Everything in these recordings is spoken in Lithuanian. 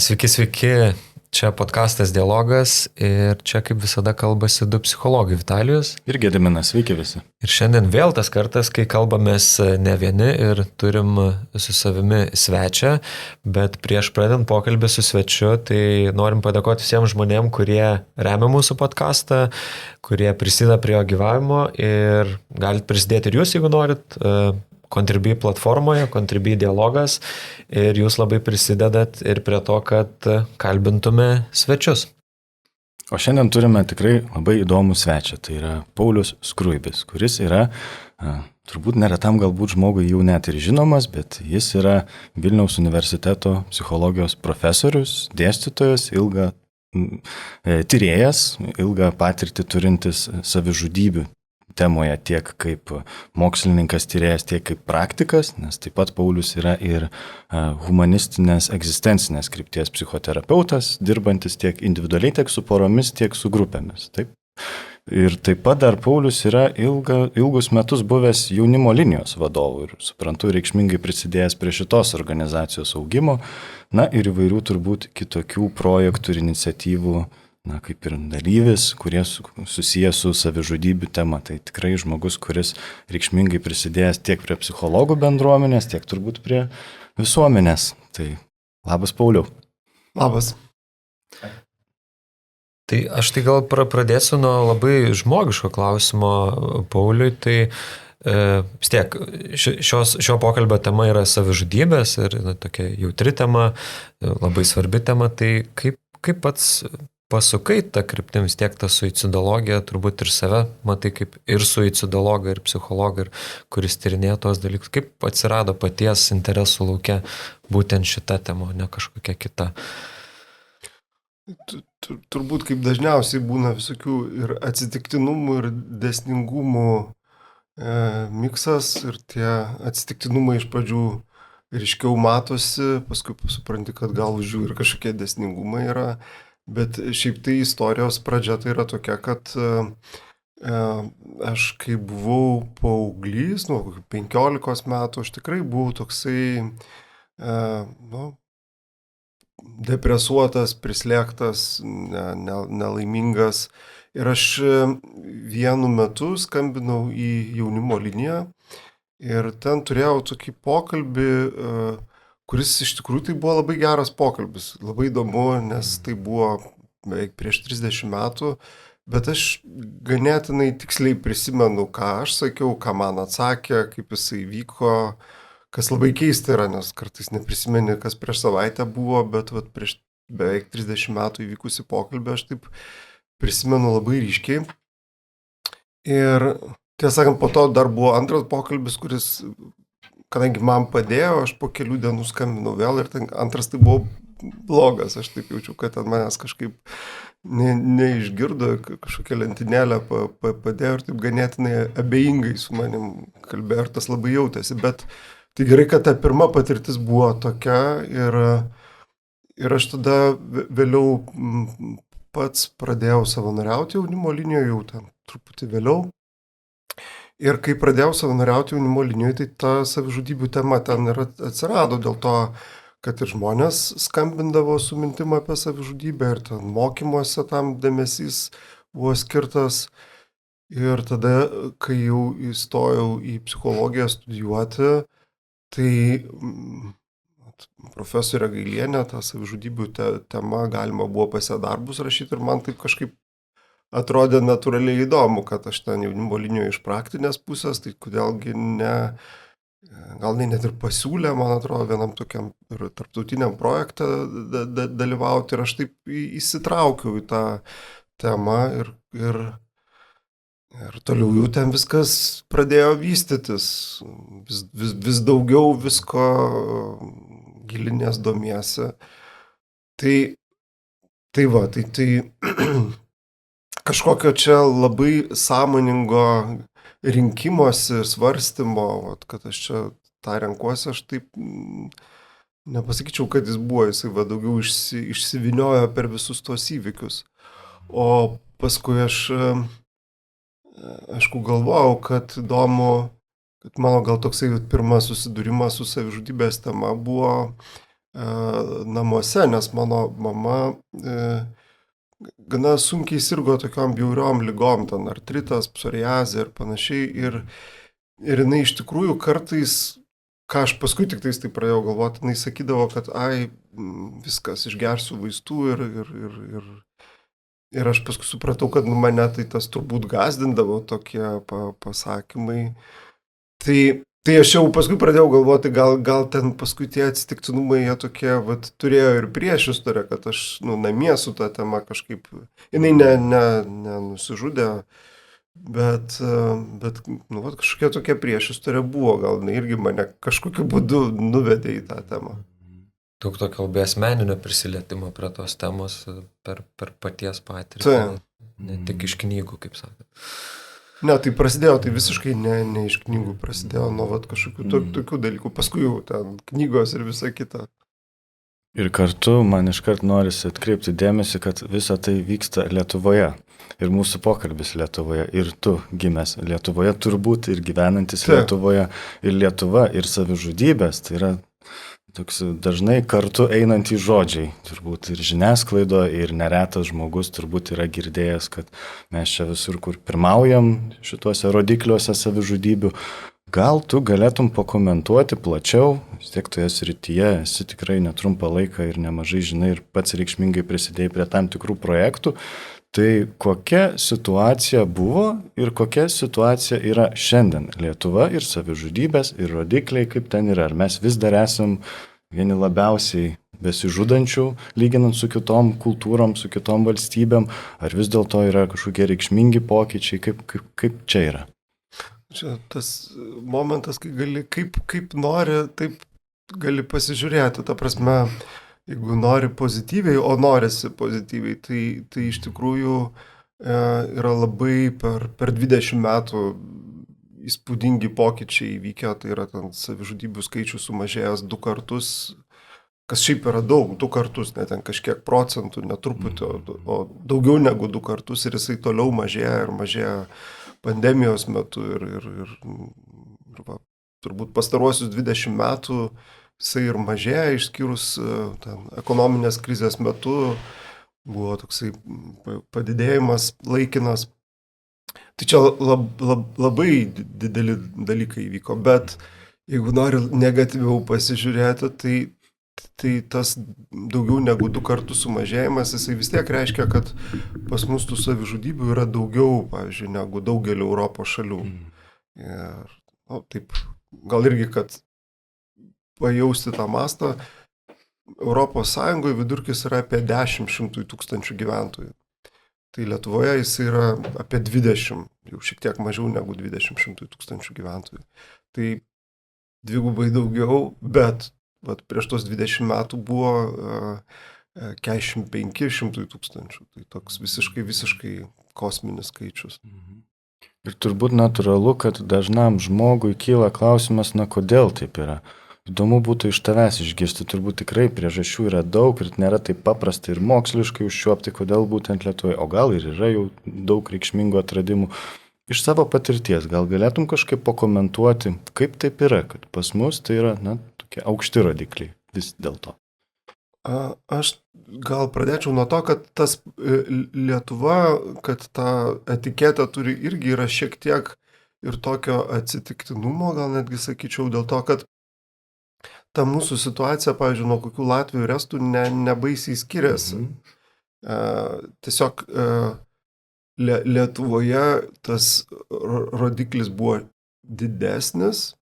Sveiki, sveiki. Čia podcastas Dialogas ir čia kaip visada kalbasi du psichologai Vitalijus. Ir Gediminas, sveiki visi. Ir šiandien vėl tas kartas, kai kalbamės ne vieni ir turim su savimi svečią, bet prieš pradedant pokalbį su svečiu, tai norim padėkoti visiems žmonėm, kurie remia mūsų podcastą, kurie prisideda prie jo gyvavimo ir galit prisidėti ir jūs, jeigu norit. Contribui platformoje, Contribui Dialogas ir jūs labai prisidedat ir prie to, kad kalbintume svečius. O šiandien turime tikrai labai įdomų svečią, tai yra Paulius Skruibis, kuris yra, turbūt neretam galbūt žmogui jau net ir žinomas, bet jis yra Vilniaus universiteto psichologijos profesorius, dėstytojas, tyrėjas, ilgą patirtį turintis savižudybių temoje tiek kaip mokslininkas tyrėjas, tiek kaip praktikas, nes taip pat Paulius yra ir humanistinės egzistencinės krypties psichoterapeutas, dirbantis tiek individualiai, tiek su poromis, tiek su grupėmis. Taip. Ir taip pat dar Paulius yra ilgus metus buvęs jaunimo linijos vadovu ir, suprantu, reikšmingai prisidėjęs prie šitos organizacijos augimo, ir įvairių turbūt kitokių projektų ir iniciatyvų, kaip ir dalyvis, kurie susiję su savižudybių tema. Tai tikrai žmogus, kuris reikšmingai prisidėjęs tiek prie psichologų bendruomenės, tiek turbūt prie visuomenės. Tai labas, Pauliau. Labas. Tai aš tai gal pradėsiu nuo labai žmogiško klausimo Pauliui. Tai vis tiek šio pokalbio tema yra savižudybės ir tokia jautri tema, labai svarbi tema. Tai kaip pats pasukai tą kryptim, vis tiek tą suicidologija, turbūt ir save matai kaip ir suicidologą, ir psichologą, kuris tyrinėja tos dalykus. Kaip atsirado paties interesų lauke būtent šita tema, ne kažkokia kita? Turbūt kaip dažniausiai būna visokių ir atsitiktinumų, ir dėsningumų miksas, ir tie atsitiktinumai iš pradžių ryškiau matosi, paskui supranti, kad gal už jų ir kažkokie dėsningumai yra. Bet šiaip tai istorijos pradžia tai yra tokia, kad aš kai buvau paauglys, 15 metų, aš tikrai buvau toksai depresuotas, prislėgtas, nelaimingas. Ir aš vienu metu skambinau į jaunimo liniją ir ten turėjau tokį pokalbį, kuris iš tikrųjų tai buvo labai geras pokalbis, labai įdomu, nes tai buvo beveik prieš 30 metų, bet aš ganėtinai tiksliai prisimenu, ką aš sakiau, ką man atsakė, kaip jisai vyko, kas labai keista yra, nes kartais neprisimeni, kas prieš savaitę buvo, bet prieš beveik 30 metų įvykusi pokalbį aš taip prisimenu labai ryškiai. Ir tiesą sakant, po to dar buvo antras pokalbis, kuris kadangi man padėjo, aš po kelių dienų skambinau vėl ir antras tai buvo blogas, aš taip jaučiu, kad ten manęs kažkaip neišgirdo, kažkokią lentynėlę padėjo ir taip ganėtinai abejingai su manim kalbėjo ir tas labai jautėsi, bet tai gerai, kad ta pirma patirtis buvo tokia ir aš tada vėliau pats pradėjau savanoriauti jaunimo linijoje, jau ten truputį vėliau. Ir kai pradėjau savanoriauti jaunimo linijoje, tai ta savižudybių tema ten ir atsirado dėl to, kad ir žmonės skambindavo su mintim apie savižudybę ir ten mokymuose tam dėmesys buvo skirtas. Ir tada, kai jau įstojau į psichologiją studijuoti, tai profesorė Gailienė, ta savižudybių tema galima buvo pas ją darbus rašyti ir man taip kažkaip atrodė natūraliai įdomu, kad aš ten jaunimo linijoje iš praktinės pusės, tai kodėlgi gal net ir pasiūlė, man atrodo, vienam tokiam ir tarptautiniam projektą dalyvauti ir aš taip įsitraukiau į tą temą ir toliau jau ten viskas pradėjo vystytis, vis daugiau visko gilinės domiesi. Tai kažkokio čia labai sąmoningo rinkimosi, svarstymo, kad aš čia tą renkuosi, aš taip nepasakyčiau, kad jis buvo, jisai daugiau išsiviniojo per visus tos įvykius. O paskui aš aišku, galvojau, kad įdomu, kad mano gal toksai pirmas susidūrimas su savižudybės tema buvo namuose, nes mano mama gana sunkiai sirgo tokiom bjauriom lygom, ten artritas, psoriazė ir panašiai. Ir jinai iš tikrųjų kartais, ką aš paskui tik tais tai pradėjau galvoti, jinai sakydavo, kad viskas, išgersiu vaistų ir aš paskui supratau, kad mane tai tas turbūt gazdindavo tokie pasakymai. Tai aš jau paskui pradėjau galvoti, gal ten paskui tie atsitiktinumai jie tokie, turėjo ir priešistorę, kad aš namie su ta tema kažkaip, jinai nenusižudė, bet kažkokia tokia priešistorė buvo, gal jinai irgi mane kažkokiu būdu nuvedė į tą temą. Daug tokio labai asmeninio prisilietimo prie tos temos per paties patirtį, ne tik iš knygų, kaip sakė. Ne, tai prasidėjo, tai visiškai ne iš knygų, prasidėjo nuo kažkokių tokių dalykų, paskui jau ten knygos ir visa kita. Ir kartu man iškart norisi atkreipti dėmesį, kad visa tai vyksta Lietuvoje. Ir mūsų pokalbis Lietuvoje, ir tu gimęs Lietuvoje, turbūt ir gyvenantis Lietuvoje, ir Lietuva, ir savižudybės, tai yra toks dažnai kartu einantys žodžiai, turbūt ir žiniasklaido, ir neretas žmogus turbūt yra girdėjęs, kad mes čia visur, kur pirmaujam šituose rodikliuose savižudybių. Gal tu galėtum pakomentuoti plačiau, vis tiek toje srityje esi tikrai netrumpą laiką ir nemažai žinai ir pats reikšmingai prisidėjai prie tam tikrų projektų. Tai kokia situacija buvo ir kokia situacija yra šiandien Lietuva ir savižudybės ir rodikliai, kaip ten yra. Ar mes vis dar esam vieni labiausiai besižudančių, lyginant su kitom kultūrom, su kitom valstybėm, ar vis dėlto yra kažkokie reikšmingi pokyčiai, kaip čia yra? Čia tas momentas, kai gali, kaip nori, taip gali pasižiūrėti, ta prasme, jeigu nori pozityviai, o norisi pozityviai, tai iš tikrųjų yra labai per 20 metų įspūdingi pokyčiai įvykę, tai yra ten savižudybių skaičius sumažėjęs 2 kartus, kas šiaip yra daug, 2 kartus, ne ten kažkiek procentų, netruputį, o daugiau negu 2 kartus ir jisai toliau mažėja ir mažėja pandemijos metu ir turbūt pastaruosius 20 metų jisai ir mažėja, išskyrus ten ekonominės krizės metu buvo toksai padidėjimas laikinas. Tai čia labai dideli dalykai įvyko, bet jeigu nori negatyviau pasižiūrėti, tai tas daugiau negu 2 kartus sumažėjimas, jisai vis tiek reiškia, kad pas mus tų savižudybių yra daugiau, pavyzdžiui, negu daugelį Europos šalių. Ir taip, gal irgi, kad pajausti tą mastą, Europos Sąjungoje vidurkis yra apie 10 tūkstančių gyventojų. Tai Lietuvoje jis yra apie 20, jau šiek tiek mažiau negu 20 tūkstančių gyventojų. Tai dvigubai daugiau, bet prieš tos 20 metų buvo 45 tūkstančių. Tai toks visiškai kosminis skaičius. Ir turbūt natūralu, kad dažnam žmogui kyla klausimas, kodėl taip yra. Įdomu būtų iš tavęs išgirsti, turbūt tikrai priežasčių yra daug ir nėra taip paprasta ir moksliškai užčiuopti, kodėl būtent Lietuvoje, o gal ir yra jau daug reikšmingų atradimų. Iš savo patirties gal galėtum kažkaip pakomentuoti, kaip taip yra, kad pas mus tai yra tokie aukšti rodikliai vis dėlto. Aš gal pradėčiau nuo to, kad tas Lietuva, kad ta etiketė turi irgi yra šiek tiek ir tokio atsitiktinumo, gal netgi sakyčiau, dėl to, kad ta mūsų situacija, pavyzdžiui, nuo kokių Latvių ir Estų nebaisiai skiriasi. Tiesiog Lietuvoje tas rodiklis buvo didesnis,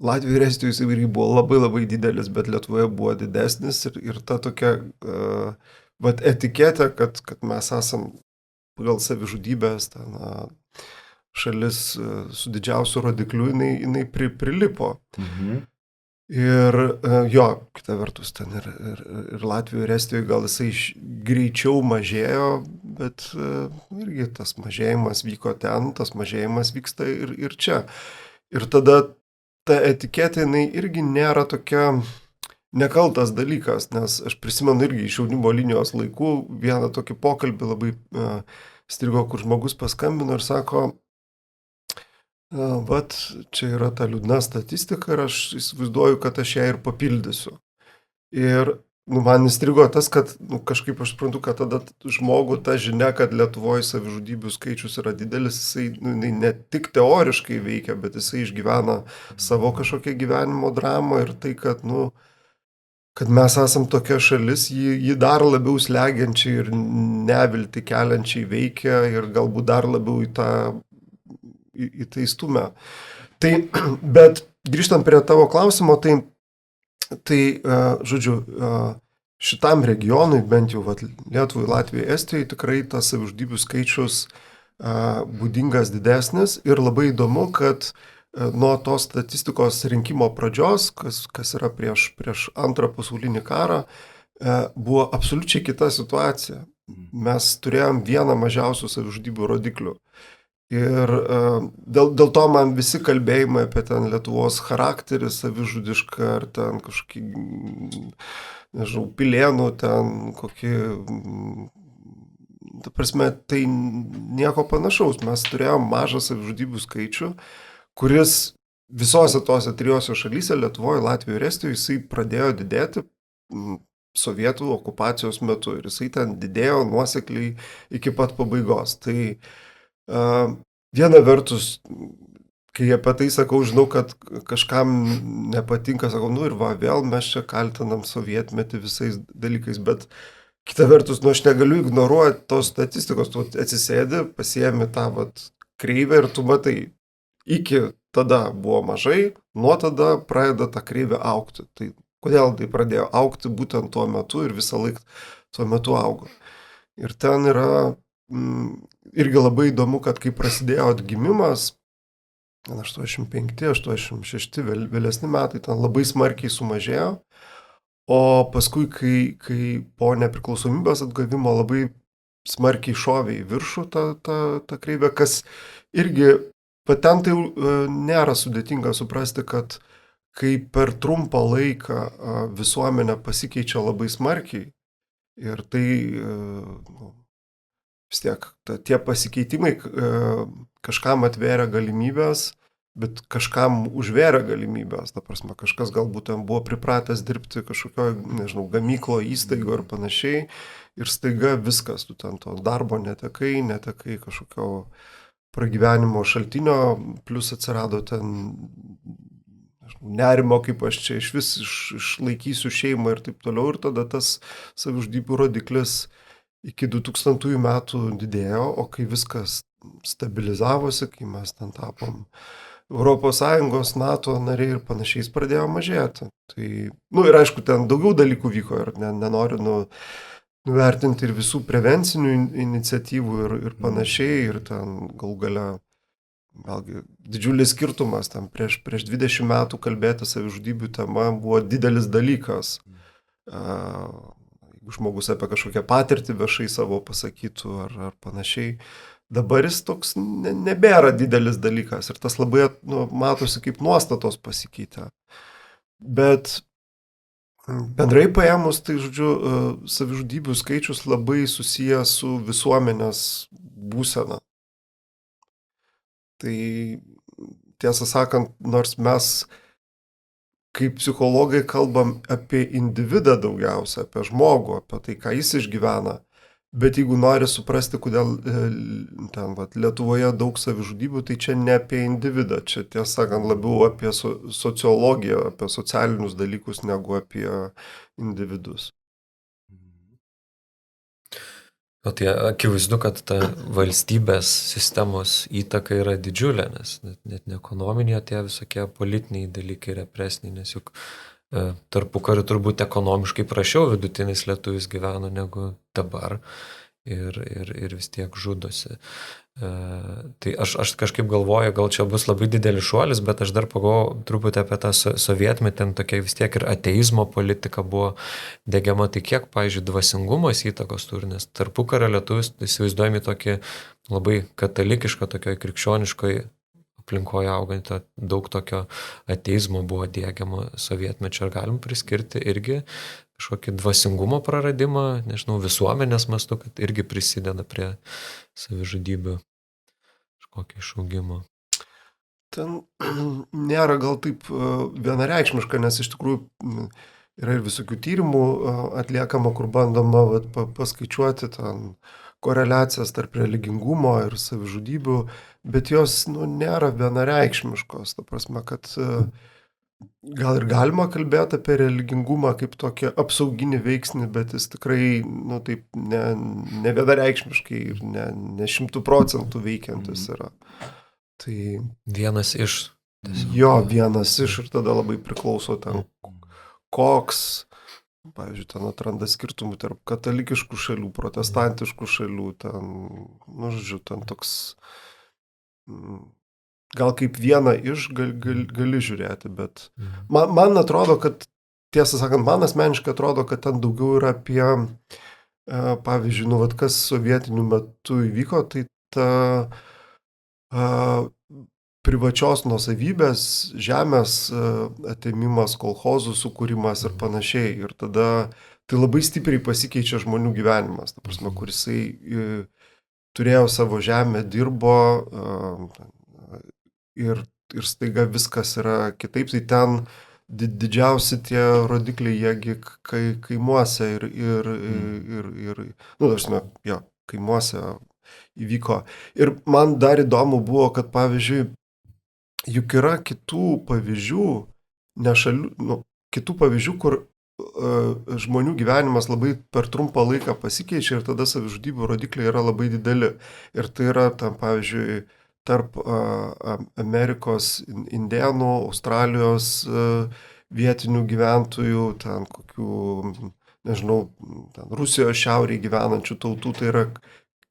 Latvijoje ir Estijoje jis irgi buvo labai didelis, bet Lietuvoje buvo didesnis ir ta tokia etiketė, kad mes esam pagal savižudybės šalis su didžiausiu rodikliu, jinai prilipo. Ir kita vertus, ten ir Latvijoje ir Estijoje gal jisai greičiau mažėjo, bet irgi tas mažėjimas vyko ten, tas mažėjimas vyksta ir čia. Ir tada ta etiketė, jinai irgi nėra tokia nekaltas dalykas, nes aš prisimenu irgi iš jaunimo linijos laikų vieną tokį pokalbį labai strigo, kur žmogus paskambino ir sako, čia yra ta liūdna statistika ir aš įsivaizduoju, kad aš ją ir papildysiu. Ir man įstrigo tas, kad kažkaip aš suprantu, kad tada žmogų ta žinia, kad Lietuvoje savižudybių skaičius yra didelis, jinai ne tik teoriškai veikia, bet jisai išgyvena savo kažkokią gyvenimo dramą ir tai, kad mes esam tokia šalis, jį dar labiau slegiančiai ir nevilti keliančiai veikia ir galbūt dar labiau į tai stumia. Tai, bet grįžtant prie tavo klausimo, žodžiu, šitam regionui, bent jau Lietuvai, Latvijai, Estijai, tikrai tas savižudybių skaičius būdingas didesnis ir labai įdomu, kad nuo tos statistikos rinkimo pradžios, kas yra prieš antrą pasaulinį karą, buvo absoliučiai kita situacija. Mes turėjom vieną mažiausių savižudybių rodiklių. Ir dėl to man visi kalbėjimai apie ten Lietuvos charakterį savižudišką, ar ten kažkokį, nežinau, Pilėnų, ten kokį, ta prasme, tai nieko panašaus. Mes turėjom mažą savižudybių skaičių, kuris visose tose trijose šalyse, Lietuvoje, Latvijoje ir Estijoje, jisai pradėjo didėti sovietų okupacijos metu ir jisai ten didėjo nuosekliai iki pat pabaigos. Tai viena vertus, kai apie tai sakau, žinau, kad kažkam nepatinka, sakau, ir vėl mes čia kaltinam sovietmetį visais dalykais, bet kita vertus, aš negaliu ignoruoti tos statistikos, tu atsisėdi, pasiemi tą kreivę ir tu matai, iki tada buvo mažai, nuo tada pradeda ta kreivė augti. Tai kodėl tai pradėjo augti būtent tuo metu ir visą laiką tuo metu augo. Ir ten yra irgi labai įdomu, kad kai prasidėjo atgimimas, 85-86 vėlesni metai, ten labai smarkiai sumažėjo, o paskui, kai po nepriklausomybės atgavimo labai smarkiai šovė į viršų ta kreivė, kas irgi ten tai nėra sudėtinga suprasti, kad kai per trumpą laiką visuomenė pasikeičia labai smarkiai ir tai vis tiek tie pasikeitimai kažkam atvėrė galimybės, bet kažkam užvėrė galimybės. Ta prasme, kažkas galbūt ten buvo pripratęs dirbti kažkokio, nežinau, gamyklo įstaigo ir panašiai ir staiga viskas, tu ten to darbo netekai kažkokio pragyvenimo šaltinio, plus atsirado ten nerimo, kaip aš čia iš vis išlaikysiu šeimą ir taip toliau, ir tada tas savižudybių rodiklis iki 2000 metų didėjo, o kai viskas stabilizavosi, kai mes ten tapom ES, NATO nariai ir panašiai, pradėjo mažėti. Tai, ir aišku, ten daugiau dalykų vyko ir nenoriu nuvertinti ir visų prevencinių iniciatyvų ir panašiai, ir ten galų gale, vėlgi, didžiulis skirtumas, ten prieš 20 metų kalbėti savižudybių tema buvo didelis dalykas. Jeigu žmogus apie kažkokią patirtį viešai savo pasakytų ar panašiai, dabar jis toks nebėra didelis dalykas ir tas labai matosi, kaip nuostatos pasikeitė. Bet bendrai paėmus, tai, žodžiu, savižudybių skaičius labai susijęs su visuomenės būsena. Tai tiesą sakant, nors mes kaip psichologai kalbam apie individą daugiausia, apie žmogų, apie tai, ką jis išgyvena, bet jeigu nori suprasti, kodėl ten Lietuvoje daug savižudybių, tai čia ne apie individą, čia tiesą sakant labiau apie sociologiją, apie socialinius dalykus, negu apie individus. O tai akivaizdu, kad ta valstybės sistemos įtaka yra didžiulė, nes net ne ekonominiai, tie visokie politiniai dalykai represiniai, nes juk tarpukariu turbūt ekonomiškai prašiau vidutinis lietuvis gyveno negu dabar ir vis tiek žudosi. Tai aš kažkaip galvoju, gal čia bus labai didelis šuolis, bet aš dar pagalvoju truputį apie tą sovietmetį, tokia vis tiek ir ateizmo politika buvo degiama, tai kiek, pavyzdžiui, dvasingumas įtakos turi, nes tarpukario lietuvis įsivaizduojami tokį labai katalikišką, tokio krikščioniškoj aplinkoje augantį, daug tokio ateizmo buvo diegiama sovietmečio, ar galim priskirti irgi kažkokį dvasingumo praradimą, nežinau, visuomenės mastu, kad irgi prisideda prie savižudybių kažkokio išaugimo. Ten nėra gal taip vienareikšmiška, nes iš tikrųjų yra ir visokių tyrimų atliekama, kur bandoma paskaičiuoti ten koreliacijas tarp religingumo ir savižudybių, bet jos nėra vienareikšmiškos. Ta prasme, kad gal ir galima kalbėti apie religingumą kaip tokį apsauginį veiksnį, bet jis tikrai taip ne vienareikšmiškai ir ne 100% veikiantis yra. Tai vienas iš. Jo, vienas iš ir tada labai priklauso ten koks. Pavyzdžiui, ten atranda skirtumų tarp katalikiškų šalių, protestantiškų šalių, ten, ten toks, gal kaip vieną iš gali žiūrėti, bet man atrodo, kad, tiesą sakant, man asmeniškai atrodo, kad ten daugiau yra apie, pavyzdžiui, kas sovietiniu metu įvyko, tai ta privačios nuosavybės, žemės atėmimas, kolchozų sukūrimas ir panašiai. Ir tada tai labai stipriai pasikeičia žmonių gyvenimas. Ta prasme, kur jisai turėjo savo žemę, dirbo ir staiga viskas yra kitaip. Tai ten didžiausi tie rodikliai, jiegi kaimuose kaimuose įvyko. Ir man dar įdomu buvo, kad pavyzdžiui, juk yra kitų pavyzdžių, kitų pavyzdžių, kur žmonių gyvenimas labai per trumpą laiką pasikeičia ir tada savižudybių rodikliai yra labai dideli. Ir tai yra, tam, pavyzdžiui, tarp Amerikos indėnų, Australijos vietinių gyventojų, ten kokių, nežinau, ten Rusijos šiaurėje gyvenančių tautų, tai yra,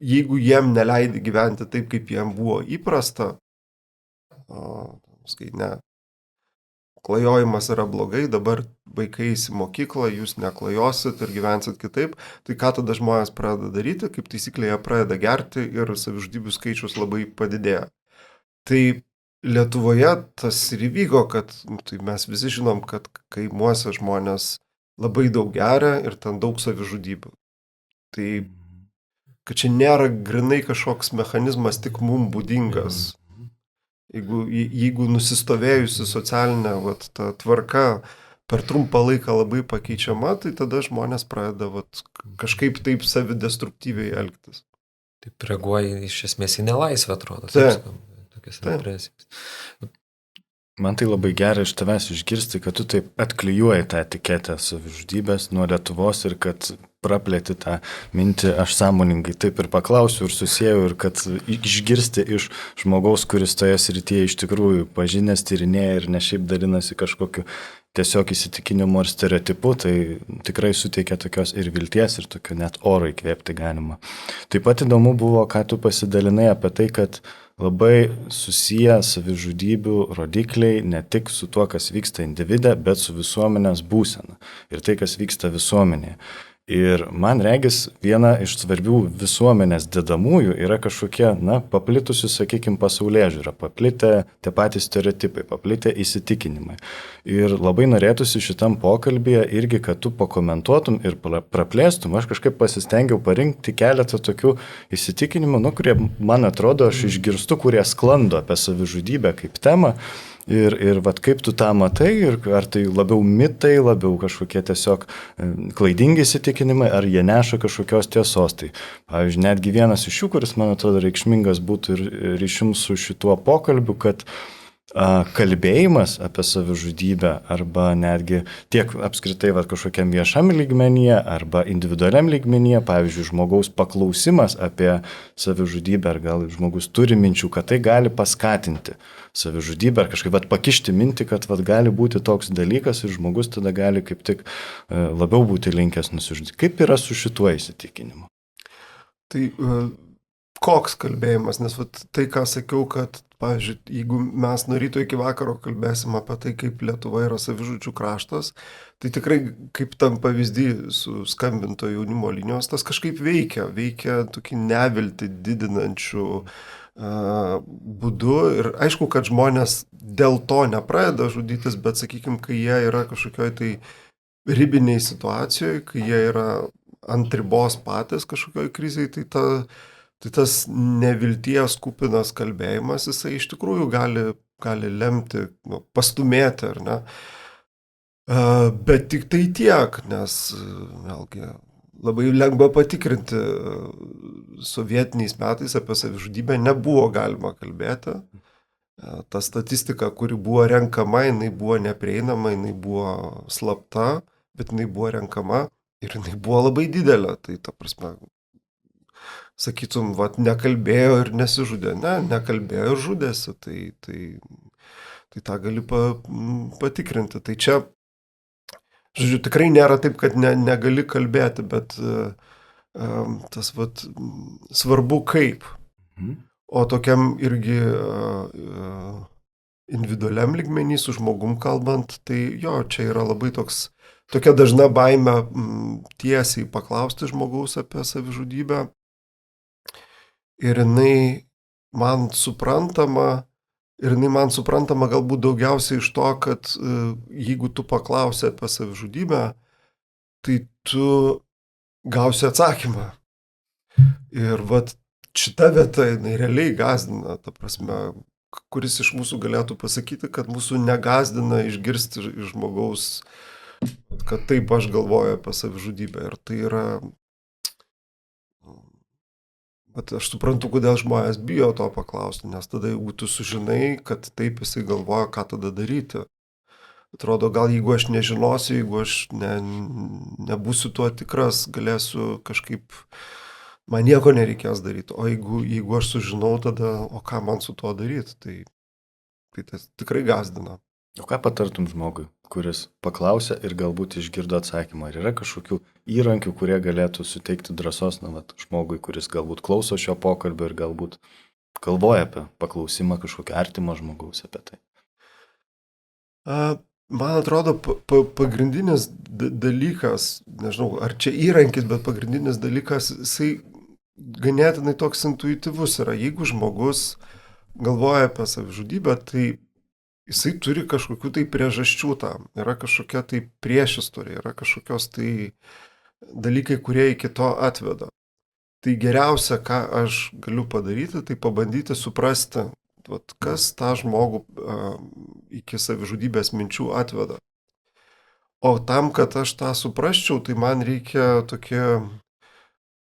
jeigu jiem neleidi gyventi taip, kaip jiem buvo įprasta, klajojimas yra blogai, dabar vaikai į mokyklą, jūs neklajosit ir gyvensit kitaip, tai ką tada žmonės pradeda daryti, kaip taisyklė jie pradeda gerti ir savižudybių skaičius labai padidėja. Tai Lietuvoje tas ir įvyko, kad tai mes visi žinom, kad kaimuose žmonės labai daug geria ir ten daug savižudybių. Tai kad čia nėra grinai kažkoks mechanizmas tik mum būdingas. Jeigu nusistovėjusi socialinė ta tvarka per trumpą laiką labai pakeičiama, tai tada žmonės pradeda kažkaip taip savidestruktyviai elgtis. Taip reaguoja iš esmės į nelaisvę, atrodo. Tokias represijas. Man tai labai gerai iš tavęs išgirsti, kad tu taip atklijuoji tą etiketę savižudybės nuo Lietuvos ir kad praplėti tą mintį, aš sąmoningai taip ir paklausiu ir susijau ir kad išgirsti iš žmogaus, kuris toje srityje iš tikrųjų pažinęs, tyrinėja ir ne šiaip dalinasi kažkokiu tiesiog įsitikinimu ar stereotipu, tai tikrai suteikia tokios ir vilties, ir tokio net oro įkvėpti galima. Taip pat įdomu buvo, ką tu pasidalinai apie tai, kad labai susiję savižudybių rodikliai ne tik su tuo, kas vyksta individe, bet su visuomenės būsena ir tai, kas vyksta visuomenėje. Ir man regis, viena iš svarbių visuomenės dedamųjų yra kažkokie, paplitusi, sakykime, pasaulėžiūra, paplitę tie patys stereotipai, paplitę įsitikinimai. Ir labai norėtųsi šitam pokalbėje irgi, kad tu pakomentuotum ir praplėstum. Aš kažkaip pasistengiau parinkti keletą tokių įsitikinimų, kurie, man atrodo, aš išgirstu, kurie sklando apie savižudybę kaip temą. Ir kaip tu tą matai, ir ar tai labiau mitai, labiau kažkokie tiesiog klaidingi įsitikinimai, ar jie neša kažkokios tiesos. Tai, pavyzdžiui, netgi vienas iš jų, kuris, man atrodo, reikšmingas būtų ir ryšim su šituo pokalbiu, kad kalbėjimas apie savižudybę arba netgi tiek apskritai kažkokiam viešam lygmenyje arba individualiam lygmenyje, pavyzdžiui, žmogaus paklausimas apie savižudybę ar gal žmogus turi minčių, kad tai gali paskatinti savižudybę ar kažkaip pakišti mintį, kad gali būti toks dalykas ir žmogus tada gali kaip tik labiau būti linkęs nusižudyti. Kaip yra su šituo įsitikinimu? Tai koks kalbėjimas, nes tai, ką sakiau, kad, pavyzdžiui, jeigu mes nuo ryto iki vakaro kalbėsim apie tai, kaip Lietuva yra savižudžių kraštas, tai tikrai kaip tam pavyzdį su skambinto jaunimo linijos, tas kažkaip veikia tokį neviltį didinančių būdu ir aišku, kad žmonės dėl to nepradeda žudytis, bet sakykime, kai jie yra kažkokioj tai ribiniai situacijoje, kai jie yra ant ribos patys kažkokioj krizėj, tai tas nevilties kupinas kalbėjimas, jisai iš tikrųjų gali lemti, pastumėti, ar ne. Bet tik tai tiek, nes vėlgi labai lengva patikrinti, sovietiniais metais apie savižudybę nebuvo galima kalbėti. Ta statistika, kuri buvo renkama, jinai buvo neprieinama, jinai buvo slapta, bet jinai buvo renkama ir jinai buvo labai didelė. Tai ta prasme, sakytum, nekalbėjo ir nesižudė. Ne, nekalbėjo ir žudėsi. Tai tą gali patikrinti. Tai čia, žodžiu, tikrai nėra taip, kad negali kalbėti, bet tas svarbu kaip. O tokiam irgi individualiam lygmenį su žmogum kalbant, tai jo, čia yra labai tokia dažna baime tiesiai paklausti žmogaus apie savižudybę. Ir jinai man suprantama galbūt daugiausiai iš to, kad jeigu tu paklausi apie savižudybę, tai tu gausi atsakymą. Ir šita vieta, jinai realiai gazdina, ta prasme, kuris iš mūsų galėtų pasakyti, kad mūsų negazdina išgirsti iš žmogaus, kad taip aš galvoju apie savižudybę. Ir tai yra... Bet aš suprantu, kodėl žmonės bijo to paklausti, nes tada jeigu tu sužinai, kad taip jisai galvoja, ką tada daryti. Atrodo, gal jeigu aš nežinosiu, jeigu aš nebūsiu tuo tikras, galėsiu kažkaip... Man nieko nereikės daryti, o jeigu aš sužinau, tada, o ką man su tuo daryti, tai tas tikrai gazdina. O ką patartum žmogui, kuris paklausė ir galbūt išgirdo atsakymą? Ar yra kažkokių įrankių, kurie galėtų suteikti drąsos žmogui, kuris galbūt klauso šio pokalbio ir galbūt galvoja apie paklausimą kažkokio artimo žmogaus apie tai? Man atrodo, pagrindinis dalykas, nežinau, ar čia įrankis, bet pagrindinis dalykas, jisai ganėtinai toks intuityvus yra. Jeigu žmogus galvoja apie savižudybę, tai jisai turi kažkokių tai priežasčių tam. Yra kažkokia tai priešistorė, yra kažkokios tai dalykai, kurie iki to atveda. Tai geriausia, ką aš galiu padaryti, tai pabandyti suprasti, kas tą žmogų iki savižudybės minčių atveda. O tam, kad aš tą suprasčiau, tai man reikia tokia,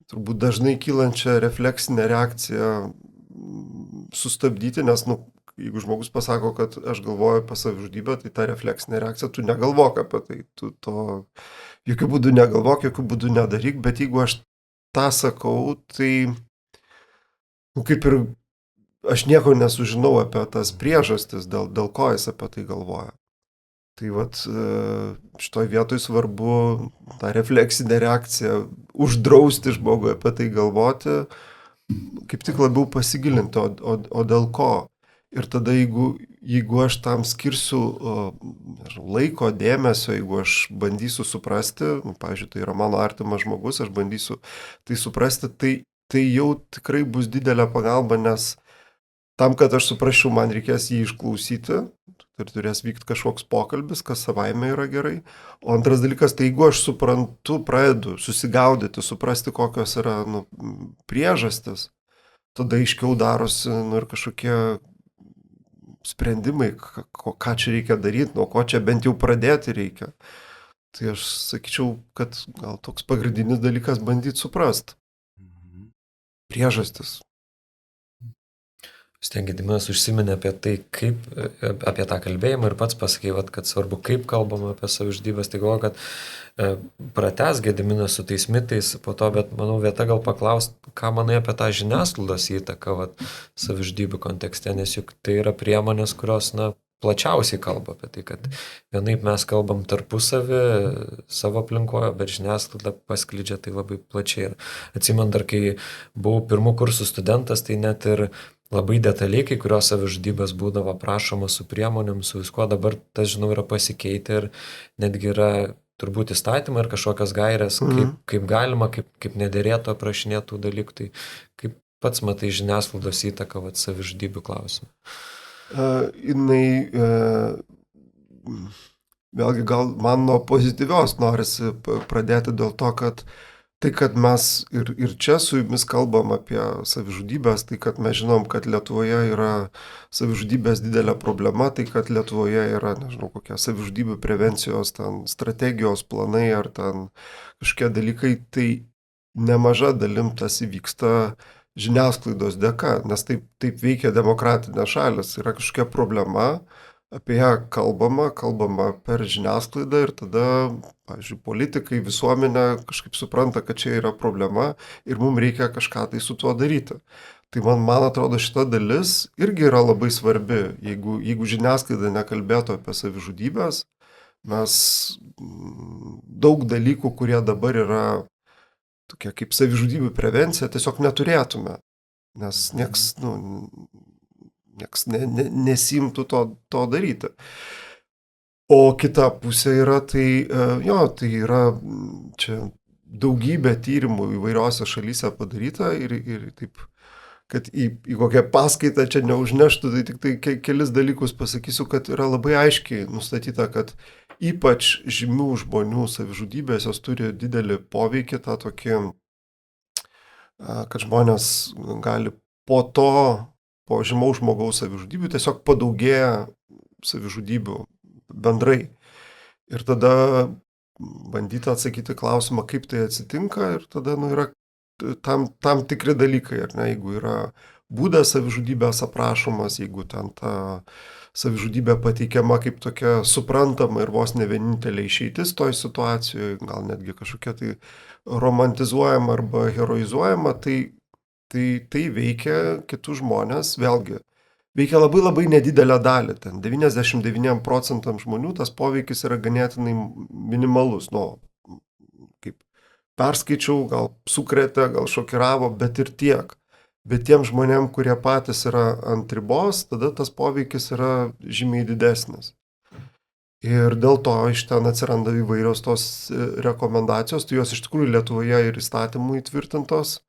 turbūt dažnai kylančią refleksinę reakciją sustabdyti, nes, jeigu žmogus pasako, kad aš galvoju apie savižudybę, tai ta refleksinė reakcija, tu negalvok apie tai, tu to jokių būdų negalvok, jokių būdų nedaryk, bet jeigu aš tą sakau, tai, kaip ir aš nieko nesužinau apie tas priežastis, dėl ko jis apie tai galvoja. Tai šitoj vietoj svarbu tą refleksinę reakciją uždrausti žmogui apie tai galvoti, kaip tik labiau pasigilinti, o dėl ko. Ir tada jeigu aš tam skirsiu laiko, dėmesio, jeigu aš bandysiu suprasti, pavyzdžiui, tai yra mano artimas žmogus, aš bandysiu tai suprasti, tai jau tikrai bus didelė pagalba, nes tam, kad aš suprasčiau, man reikės jį išklausyti ir turės vykti kažkoks pokalbis, kas savaime yra gerai. O antras dalykas, tai jeigu aš suprantu, pradedu susigaudyti, suprasti, kokios yra priežastis, tada aiškiau darosi ir kažkokie sprendimai, ką čia reikia daryti, nuo ko čia bent jau pradėti reikia. Tai aš sakyčiau, kad gal toks pagrindinis dalykas bandyti suprasti. Priežastis. Gediminas užsiminė apie tai, apie tą kalbėjimą ir pats pasakė, kad svarbu, kaip kalbama apie savižudybės. Tai galvoju, kad pratęs Gediminas su tais mitais po to, bet manau vieta gal paklaust, ką manai apie tą žiniasklaidos įtaką savižudybių kontekste, nes juk tai yra priemonės, kurios, plačiausiai kalba apie tai, kad vienaip mes kalbam tarpusavį savo aplinkoje, bet žiniasklaida paskleidžia tai labai plačiai. Ir atsimenu, dar kai buvau pirmų kursų studentas, tai net ir labai detaliai, kai kurios savižudybės būdavo prašoma su priemonėm, su viskuo, dabar tas, žinau, yra pasikeitę ir netgi yra turbūt įstatymai ir kažkokios gairės, kaip galima, kaip nederėtų aprašinėti tų dalykų. Tai kaip pats matai žiniasklaidos įtaką savižudybių klausimą? Vėlgi gal man nuo pozityvios norisi pradėti dėl to, kad tai, kad mes ir čia su jumis kalbam apie savižudybės, tai, kad mes žinom, kad Lietuvoje yra savižudybės didelė problema, tai, kad Lietuvoje yra, nežinau, kokie savižudybių prevencijos ten strategijos planai ar ten kažkokie dalykai, tai nemaža dalim tas įvyksta žiniasklaidos dėka, nes taip veikia demokratinės šalis. Yra kažkokia problema, apie ją kalbama per žiniasklaidą ir tada, pavyzdžiui, politikai, visuomenė kažkaip supranta, kad čia yra problema ir mums reikia kažką tai su tuo daryti. Tai man atrodo, šita dalis irgi yra labai svarbi. Jeigu žiniasklaida nekalbėtų apie savižudybės, mes daug dalykų, kurie dabar yra tokie kaip savižudybių prevencija, tiesiog neturėtume. Nes nieks nesimtų to daryti. O kita pusė yra, tai yra čia daugybė tyrimų įvairiose šalyse padaryta ir taip, kad į kokią paskaitą čia neužneštų, tai tik tai kelis dalykus pasakysiu, kad yra labai aiškiai nustatyta, kad ypač žymių žmonių savižudybės jos turi didelį poveikį, tą tokį, kad žmonės gali po žymaus žmogaus savižudybių tiesiog padaugėja savižudybių bendrai. Ir tada bandyti atsakyti klausimą, kaip tai atsitinka, ir tada yra tam tikri dalykai, ar ne, jeigu yra būdas savižudybės aprašomas, jeigu ten ta savižudybė pateikiama kaip tokia suprantama ir vos ne vienintelė išeitis toj situacijoje, gal netgi kažkokia tai romantizuojama arba heroizuojama, tai veikia kitus žmonės, vėlgi, veikia labai labai nedidelę dalį, ten 99% žmonių tas poveikis yra ganėtinai minimalus, kaip perskaičiau, gal sukrėtė, gal šokiravo, bet ir tiek. Bet tiem žmonėm, kurie patys yra ant ribos, tada tas poveikis yra žymiai didesnis. Ir dėl to iš ten atsiranda įvairios tos rekomendacijos, tai jos iš tikrųjų Lietuvoje ir įstatymų įtvirtintos.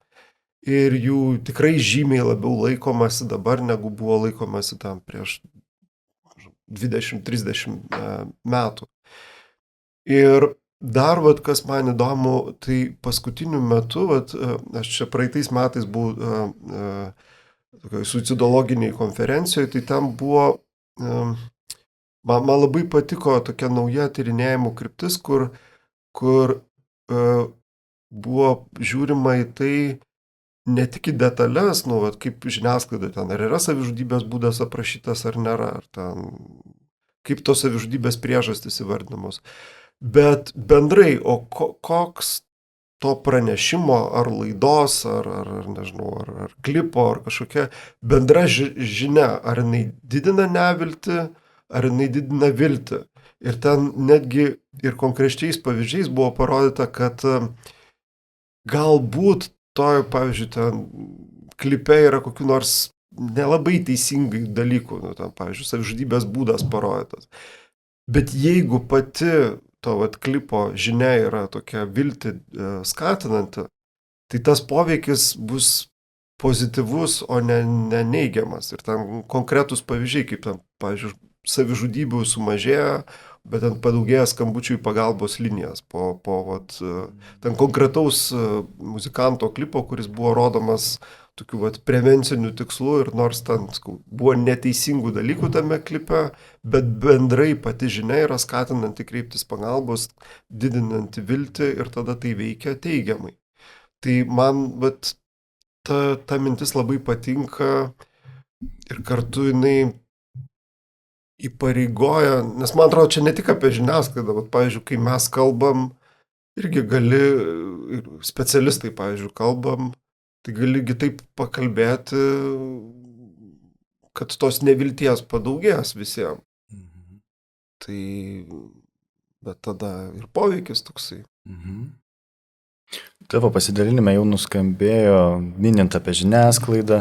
Ir jų tikrai žymiai labiau laikomasi dabar, negu buvo laikomasi tam prieš 20-30 metų. Ir dar, kas man įdomu, tai paskutiniu metu, aš čia praeitais metais buvau suicidologiniai konferencijoje, tai tam buvo, man labai patiko tokia nauja tyrinėjimų kryptis, kur buvo žiūrima į tai, ne tik į detalės, kaip žiniasklaida ten, ar yra savižudybės būdas aprašytas ar nėra, ar ten, kaip tos savižudybės priežastys įvardinamos. Bet bendrai, o koks to pranešimo ar laidos, ar nežinau, ar klipo, ar kažkokia bendra žinia, ar jinai didina neviltį, ar jinai didina viltį. Ir ten netgi ir konkrečiais pavyzdžiais buvo parodyta, kad galbūt pavyzdžiui, ten klipe yra kokių nors nelabai teisingai dalykų, ten, pavyzdžiui, savižudybės būdas parodytas. Bet jeigu pati to klipo žinia yra tokia viltį skatinanti, tai tas poveikis bus pozityvus, o ne neigiamas. Ir ten konkretus pavyzdžiai, kaip ten, pavyzdžiui, savižudybių sumažėja, bet ten padaugėja skambučių į pagalbos linijas po ten konkretaus muzikanto klipo, kuris buvo rodomas tokių prevencinių tikslų ir nors ten buvo neteisingų dalykų tame klipe, bet bendrai pati žinia yra skatinanti kreiptis pagalbos, didinanti viltį ir tada tai veikia teigiamai. Tai man ta mintis labai patinka ir kartu jinai įpareigoja, nes man atrodo, čia ne tik apie žiniasklaidą, bet, pavyzdžiui, kai mes kalbam, irgi gali, specialistai, pavyzdžiui, kalbam, tai galigi taip pakalbėti, kad tos nevilties padaugės visiems. Tai, bet tada ir poveikis toksai. Tavo pasidalinime jau nuskambėjo, minint apie žiniasklaidą,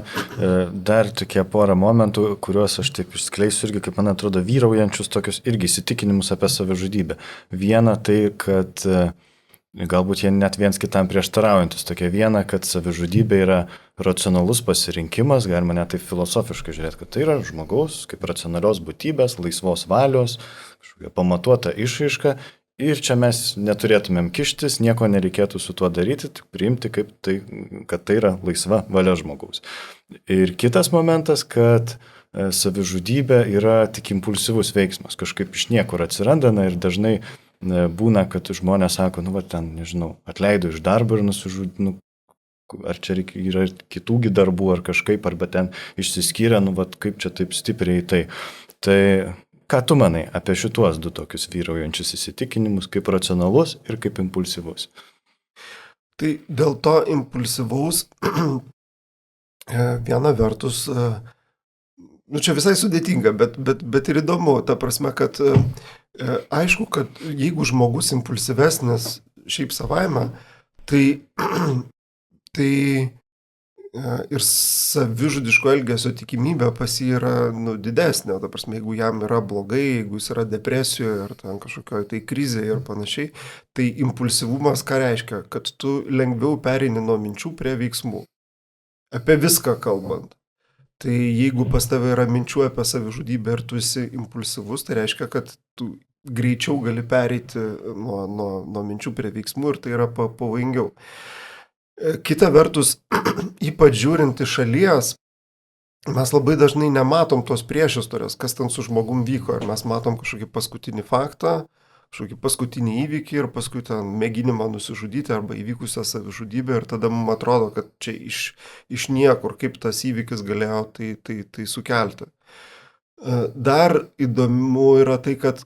dar tokie porą momentų, kuriuos aš taip išskleisiu irgi, kaip man atrodo, vyraujančius tokius irgi įsitikinimus apie savižudybę. Viena tai, kad galbūt jie net viens kitam prieštaraujantis. Tokia viena, kad savižudybė yra racionalus pasirinkimas, galima net taip filosofiškai žiūrėti, kad tai yra žmogaus kaip racionalios būtybės, laisvos valios, kažkokia pamatuota išraiška. Ir čia mes neturėtumėm kištis, nieko nereikėtų su tuo daryti, tik priimti, kad tai yra laisva valia žmogaus. Ir kitas momentas, kad savižudybė yra tik impulsyvus veiksmas, kažkaip iš niekur atsiranda ir dažnai būna, kad žmonės sako, nežinau, atleido iš darbo ir nusižudė, ar čia yra kitųgi darbų ar kažkaip, arba ten išsiskyrė, kaip čia taip stipriai tai. Tai ką tu manai apie šituos du tokius vyraujančius įsitikinimus, kaip racionalus ir kaip impulsyvus? Tai dėl to impulsyvaus viena vertus, čia visai sudėtinga, bet ir įdomu, ta prasme, kad aišku, kad jeigu žmogus impulsyvesnis šiaip savaime, tai ir savižudiško elgesio tikimybė pas jį yra didesnė, ta prasme, jeigu jam yra blogai, jeigu jis yra depresijoje ar ten kažkokioje tai krizėje ir panašiai, tai impulsyvumas ką reiškia, kad tu lengviau pereini nuo minčių prie veiksmų. Apie viską kalbant. Tai jeigu pas tave yra minčių apie savižudybę ir tu esi impulsyvus, tai reiškia, kad tu greičiau gali pereiti nuo minčių prie veiksmų ir tai yra pavojingiau. Kita vertus, ypač žiūrint iš šalies, mes labai dažnai nematom tos priešistorės, kas ten su žmogum vyko. Ir mes matom kažkokį paskutinį faktą, kažkokį paskutinį įvykį ir paskui ten mėginimą nusižudyti arba įvykusią savižudybę. Ir tada mums atrodo, kad čia iš niekur, kaip tas įvykis galėjo tai sukelti. Dar įdomu yra tai, kad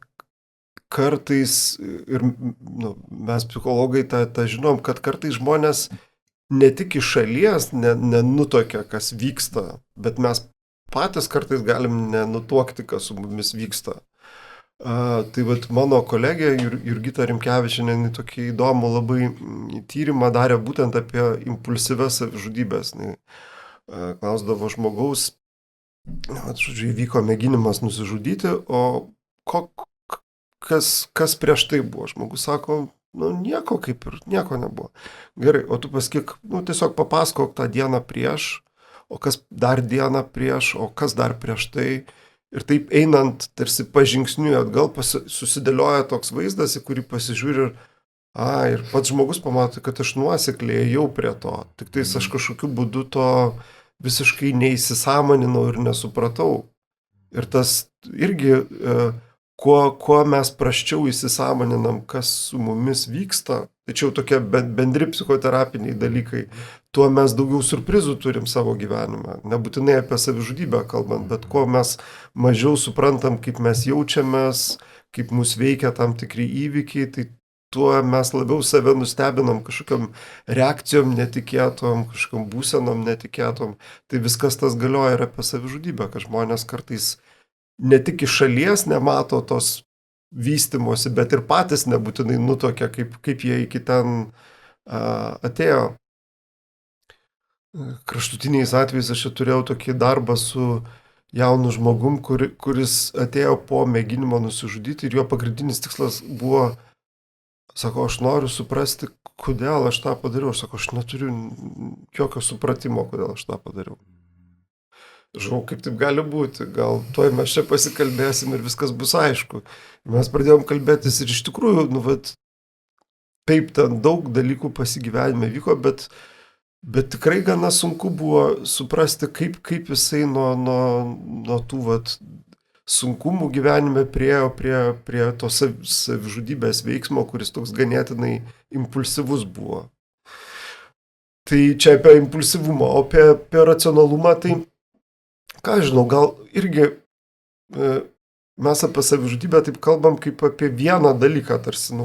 kartais, ir mes psichologai tą žinom, kad kartais žmonės ne tik iš šalies nenutokia, kas vyksta, bet mes patys kartais galim nenutuokti, kas su mumis vyksta. Tai mano kolegė Jurgita Rimkevičienė tokį įdomų labai tyrimą darė būtent apie impulsyves savižudybės. Klausdavo žmogaus, įvyko mėginimas nusižudyti, o kas prieš tai buvo? Žmogus sako, nieko kaip ir nieko nebuvo. Gerai, o tu pasakyk, tiesiog papasakok tą dieną prieš, o kas dar dieną prieš, o kas dar prieš tai. Ir taip einant, tarsi pažingsniui atgal, susidėlioja toks vaizdas, į kurį pasižiūri ir pats žmogus pamato, kad aš nuosekliai ėjau prie to. Tik tais aš kažkokiu būdu to visiškai neįsisąmoninau ir nesupratau. Ir tas irgi... Kuo mes prasčiau įsisąmoninam, kas su mumis vyksta, tačiau tokie bendri psichoterapiniai dalykai, tuo mes daugiau surprizų turim savo gyvenime. Nebūtinai apie savižudybę kalbant, bet kuo mes mažiau suprantam, kaip mes jaučiamės, kaip mus veikia tam tikri įvykiai, tai tuo mes labiau save nustebinam kažkokiam reakcijom netikėtom, kažkokiam būsenom netikėtom. Tai viskas tas galioja ir apie savižudybę, kad žmonės kartais ne tik iš šalies nemato tos vystimosi, bet ir patys nebūtinai nutokia, kaip jie iki ten atėjo. Kraštutiniais atvejais aš turėjau tokį darbą su jaunu žmogum, kuris atėjo po mėginimo nusižudyti ir jo pagrindinis tikslas buvo, sako, aš noriu suprasti, kodėl aš tą padariau. Sako, aš neturiu jokio supratimo, kodėl aš tą padariau. Žinau, kaip taip gali būti, gal tuoj mes čia pasikalbėsim ir viskas bus aišku. Mes pradėjom kalbėtis ir iš tikrųjų, taip ten daug dalykų pasigyvenime vyko, bet tikrai gana sunku buvo suprasti, kaip jisai nuo tų sunkumų gyvenime priėjo prie to savižudybės veiksmo, kuris toks ganėtinai impulsyvus buvo. Tai čia apie impulsyvumą, o apie racionalumą, tai ką žinau, gal irgi mes apie savižudybę taip kalbam kaip apie vieną dalyką, tarsi,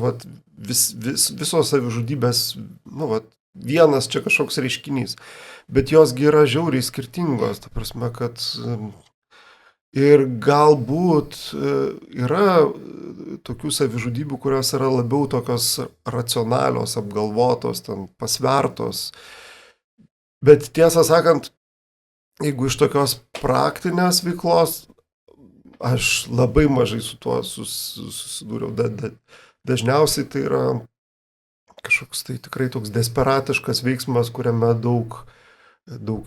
visos savižudybės, vienas čia kažkoks reiškinys, bet josgi yra žiauriai skirtingos, ta prasme, kad ir galbūt yra tokių savižudybių, kurios yra labiau tokios racionalios, apgalvotos, ten pasvertos, bet tiesą sakant, jeigu iš tokios praktinės veiklos, aš labai mažai su tuo susidūriau. Dažniausiai tai yra kažkoks tai tikrai toks desperatiškas veiksmas, kuriame daug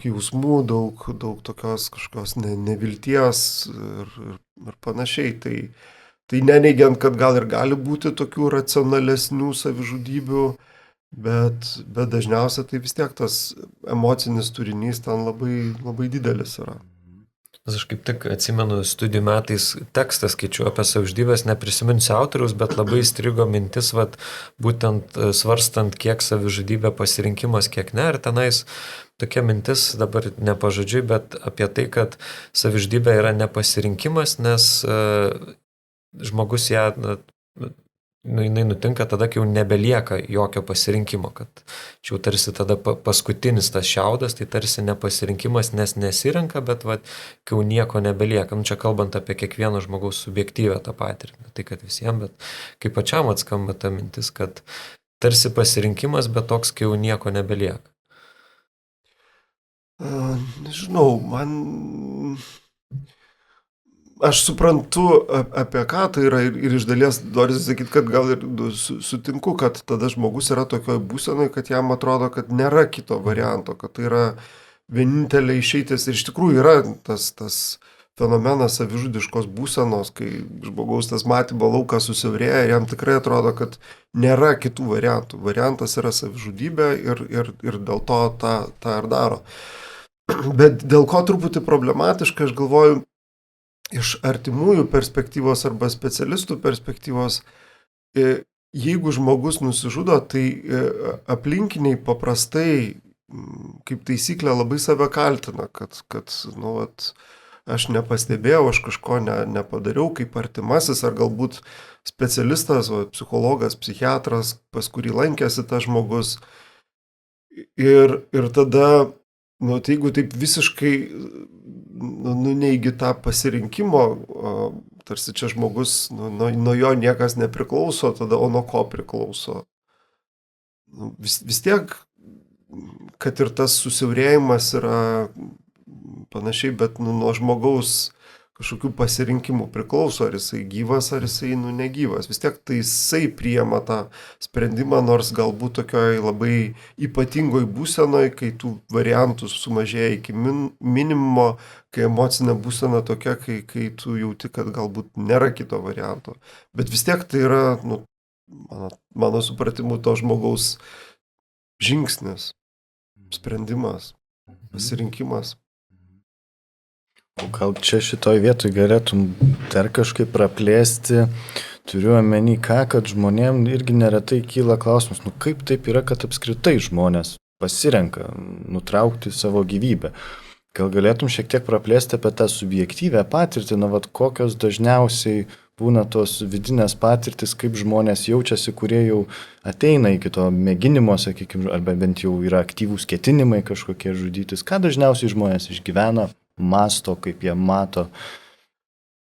jausmų, daug tokios kažkokios nevilties ir panašiai. Tai neneigiant, kad gal ir gali būti tokių racionalesnių savižudybių, bet dažniausiai tai vis tiek tas emocinis turinys ten labai, labai didelis yra. Aš kaip tik atsimenu studijų metais tekstą skaičiu apie savižudybės, neprisiminsiu autoriaus, bet labai strigo mintis, vat, būtent svarstant, kiek savižudybė pasirinkimas, kiek ne. Ir tenais tokia mintis, dabar ne pažodžiui, bet apie tai, kad savižudybė yra nepasirinkimas, nes žmogus ją, jinai nutinka tada, kai jau nebelieka jokio pasirinkimo, kad čia jau tarsi tada paskutinis tas šiaudas, tai tarsi nepasirinkimas, nes nesirenka, bet vat, kai jau nieko nebelieka. Čia kalbant apie kiekvieno žmogaus subjektyvę tą patirtį, tai kad visiems, bet kaip pačiam atskamba ta mintis, kad tarsi pasirinkimas, bet toks, kai jau nieko nebelieka. Nežinau, aš suprantu, apie ką tai yra ir iš dalies noriu sakyti, kad gal ir sutinku, kad tada žmogus yra tokioj būsenoj, kad jam atrodo, kad nėra kito varianto, kad tai yra vienintelė išeitis ir iš tikrųjų yra tas fenomenas savižudiškos būsenos, kai žmogaus tas matymo laukas susiaurėja ir jam tikrai atrodo, kad nėra kitų variantų. Variantas yra savižudybė ir dėl to tą ir daro. Bet dėl ko truputį problematiška, aš galvoju, iš artimųjų perspektyvos arba specialistų perspektyvos, jeigu žmogus nusižudo, tai aplinkiniai paprastai, kaip taisyklė, labai save kaltina, kad aš nepastebėjau, aš kažko nepadariau kaip artimasis, ar galbūt specialistas, psichologas, psichiatras, pas kurį lankėsi tas žmogus. Ir tada, tai jeigu taip visiškai neigi tą pasirinkimo, tarsi čia žmogus, nuo jo niekas nepriklauso, tada o nuo ko priklauso. Vis tiek, kad ir tas susiaurėjimas yra panašiai, bet nuo žmogaus kažkokių pasirinkimų priklauso, ar jisai gyvas, ar jisai negyvas. Vis tiek tai jisai priima tą sprendimą, nors galbūt tokioj labai ypatingoj būsenoj, kai tų variantų sumažėja iki minimumo, kai emocinė būsena tokia, kai tu jauti, kad galbūt nėra kito varianto. Bet vis tiek tai yra, mano supratimu, to žmogaus žingsnis, sprendimas, pasirinkimas. O gal čia šitoj vietoj galėtum dar kažkaip praplėsti, turiu omeny ką, kad žmonėm irgi neretai kyla klausimas, kaip taip yra, kad apskritai žmonės pasirenka nutraukti savo gyvybę. Gal galėtum šiek tiek praplėsti apie tą subjektyvę patirtį, kokios dažniausiai būna tos vidinės patirtis, kaip žmonės jaučiasi, kurie jau ateina iki to mėginimo, sakykime, arba bent jau yra aktyvūs ketinimai kažkokie žudytis. Ką dažniausiai žmonės išgyvena, masto, kaip jie mato.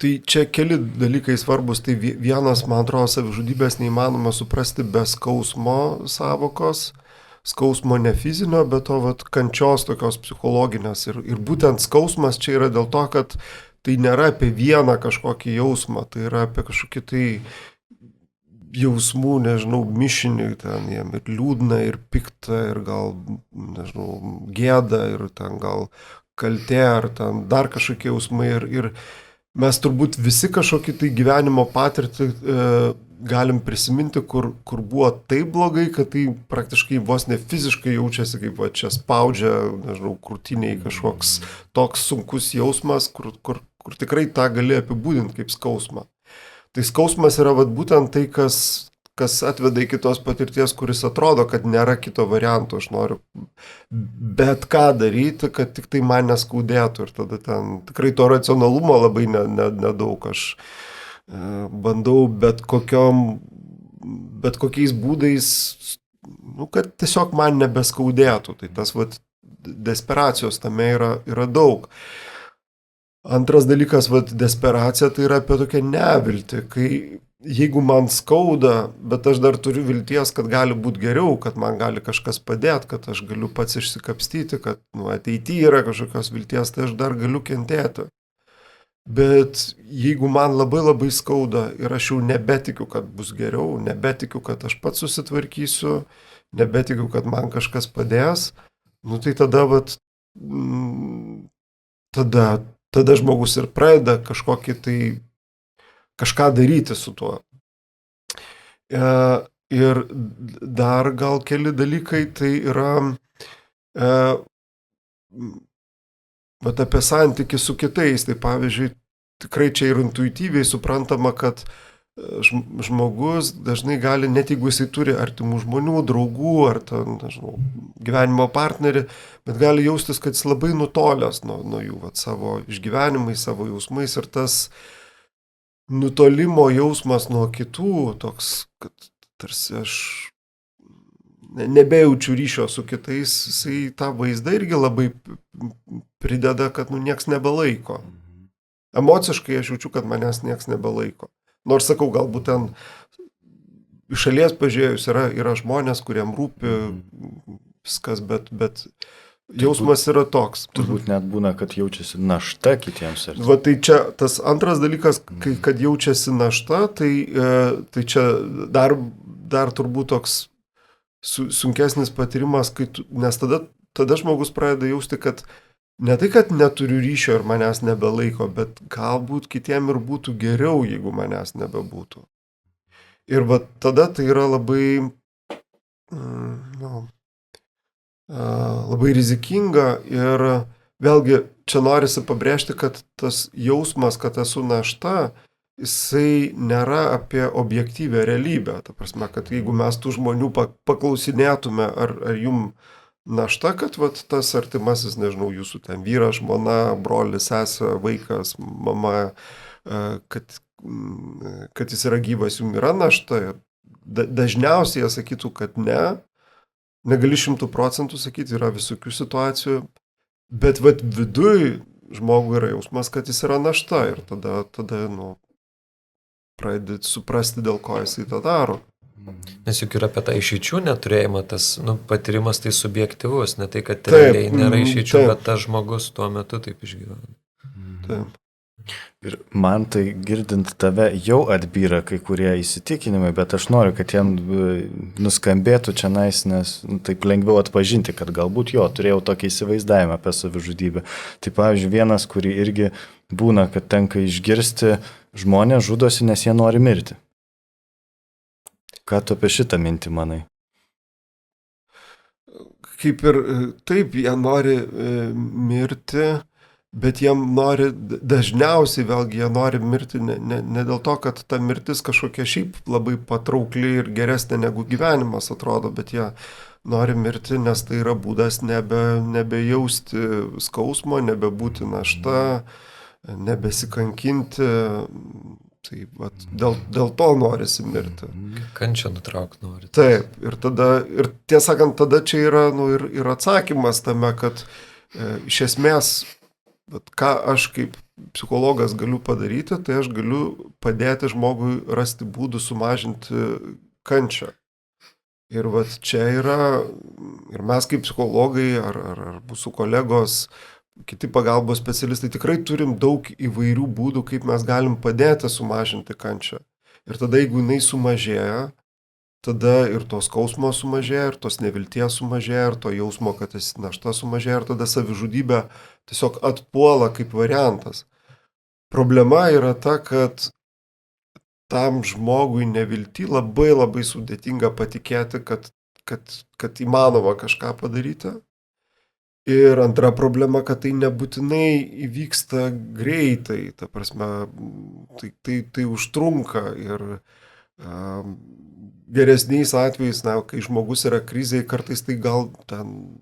Tai čia keli dalykai svarbus. Tai vienas, man atrodo, savižudybės neįmanoma suprasti be skausmo savokos. Skausmo ne fizinio, bet to kančios tokios psichologinės. Ir būtent skausmas čia yra dėl to, kad tai nėra apie vieną kažkokį jausmą, tai yra apie kažkokį tai jausmų, mišinį, ten jiem ir liūdna, ir pikta, ir gal, gėda, ir ten gal kaltė, ar ten dar kažkokie jausmai. Ir mes turbūt visi kažkokį tai gyvenimo patirtį galim prisiminti, kur buvo taip blogai, kad tai praktiškai vos ne fiziškai jaučiasi, kaip čia spaudžia, krūtiniai kažkoks toks sunkus jausmas, kur tikrai tą gali apibūdinti kaip skausmą. Tai skausmas yra būtent tai, kas atveda iki tos patirties, kuris atrodo, kad nėra kito varianto. Aš noriu bet ką daryti, kad tik tai man neskaudėtų. Ir tada ten tikrai to racionalumo labai nedaug. Aš bandau bet kokiais būdais, kad tiesiog man nebeskaudėtų. Tai tas desperacijos tame yra daug. Antras dalykas, desperacija, tai yra apie tokią neviltį, kai jeigu man skauda, bet aš dar turiu vilties, kad gali būti geriau, kad man gali kažkas padėti, kad aš galiu pats išsikapstyti, kad ateityje yra kažkokios vilties, tai aš dar galiu kentėti. Bet jeigu man labai labai skauda ir aš jau nebetikiu, kad bus geriau, nebetikiu, kad aš pats susitvarkysiu, nebetikiu, kad man kažkas padės, tai tada žmogus ir pradeda kažkokį tai kažką daryti su tuo. Ir dar gal keli dalykai, tai yra bet apie santykį su kitais. Tai pavyzdžiui, tikrai čia ir intuityviai suprantama, kad žmogus dažnai gali, net jeigu jisai turi artimų žmonių, draugų ar ten, nežinau, gyvenimo partnerį, bet gali jaustis, kad jis labai nutolęs nuo jų, savo išgyvenimais, savo jausmais, ir tas nutolimo jausmas nuo kitų, toks, kad tarsi aš nebejaučiu ryšio su kitais, jisai tą vaizdą irgi labai prideda, kad nieks nebelaiko. Emociškai aš jaučiu, kad manęs nieks nebelaiko. Nors sakau, galbūt ten iš šalies pažiūrėjus yra žmonės, kuriem rūpi viskas, bet jausmas yra toks. Turbūt net būna, kad jaučiasi našta kitiems. Va, tai čia tas antras dalykas, kad jaučiasi našta, tai čia dar turbūt toks sunkesnis patyrimas, nes tada žmogus pradeda jausti, kad ne tai, kad neturiu ryšio ir manęs nebelaiko, bet galbūt kitiem ir būtų geriau, jeigu manęs nebebūtų. Ir va tada tai yra labai, labai rizikinga, ir vėlgi čia norisi pabrėžti, kad tas jausmas, kad esu našta, jisai nėra apie objektyvę realybę. Ta prasme, kad jeigu mes tų žmonių paklausinėtume, ar jum našta, kad tas artimasis, nežinau, jūsų ten vyras, žmona, brolis, sesė, vaikas, mama, kad jis yra gyvas, jums yra našta. Dažniausiai jie sakytų, kad ne. Negali 100% sakyti, yra visokių situacijų. Bet viduj žmogui yra jausmas, kad jis yra našta. Ir tada pradedi suprasti, dėl ko jisai tą daro. Nes juk yra apie tą išeičių neturėjimą, tas patyrimas tai subjektyvus, ne tai, kad realiai nėra išeičių, bet tas žmogus tuo metu taip išgyvena. Taip. Ir man tai girdint tave jau atbyra kai kurie įsitikinimai, bet aš noriu, kad jie nuskambėtų čia nais, nes taip lengviau atpažinti, kad galbūt turėjau tokį įsivaizdavimą apie savižudybę. Tai pavyzdžiui, vienas, kurį irgi būna, kad tenka išgirsti, žmonės žudosi, nes jie nori mirti. Ką tu apie šitą mintį manai? Kaip ir taip, jie nori mirti, bet jiem nori, dažniausiai vėlgi jie nori mirti ne dėl to, kad ta mirtis kažkokia šiaip labai patraukli ir geresnė negu gyvenimas atrodo, bet jie nori mirti, nes tai yra būdas nebejausti skausmo, nebebūti našta, nebesikankinti. Tai dėl to norisi mirti. Kančią nutraukti nori. Taip, ir tiesą sakant, tada čia yra ir atsakymas tame, kad iš esmės, ką aš kaip psichologas galiu padaryti, tai aš galiu padėti žmogui rasti būdų sumažinti kančią. Ir čia yra, ir mes kaip psichologai, ar mūsų kolegos, kiti pagalbos specialistai tikrai turim daug įvairių būdų, kaip mes galim padėti sumažinti kančią. Ir tada, jeigu jinai sumažėja, tada ir to skausmo sumažėja, ir tos nevilties sumažėja, ir to jausmo, kad esi našta sumažėja, ir tada savižudybė tiesiog atpuola kaip variantas. Problema yra ta, kad tam žmogui nevilty labai labai sudėtinga patikėti, kad įmanoma kažką padaryti. Ir antra problema, kad tai nebūtinai įvyksta greitai, ta prasme, tai užtrunka ir geresniais atvejais, kai žmogus yra krizėje, kartais tai gal ten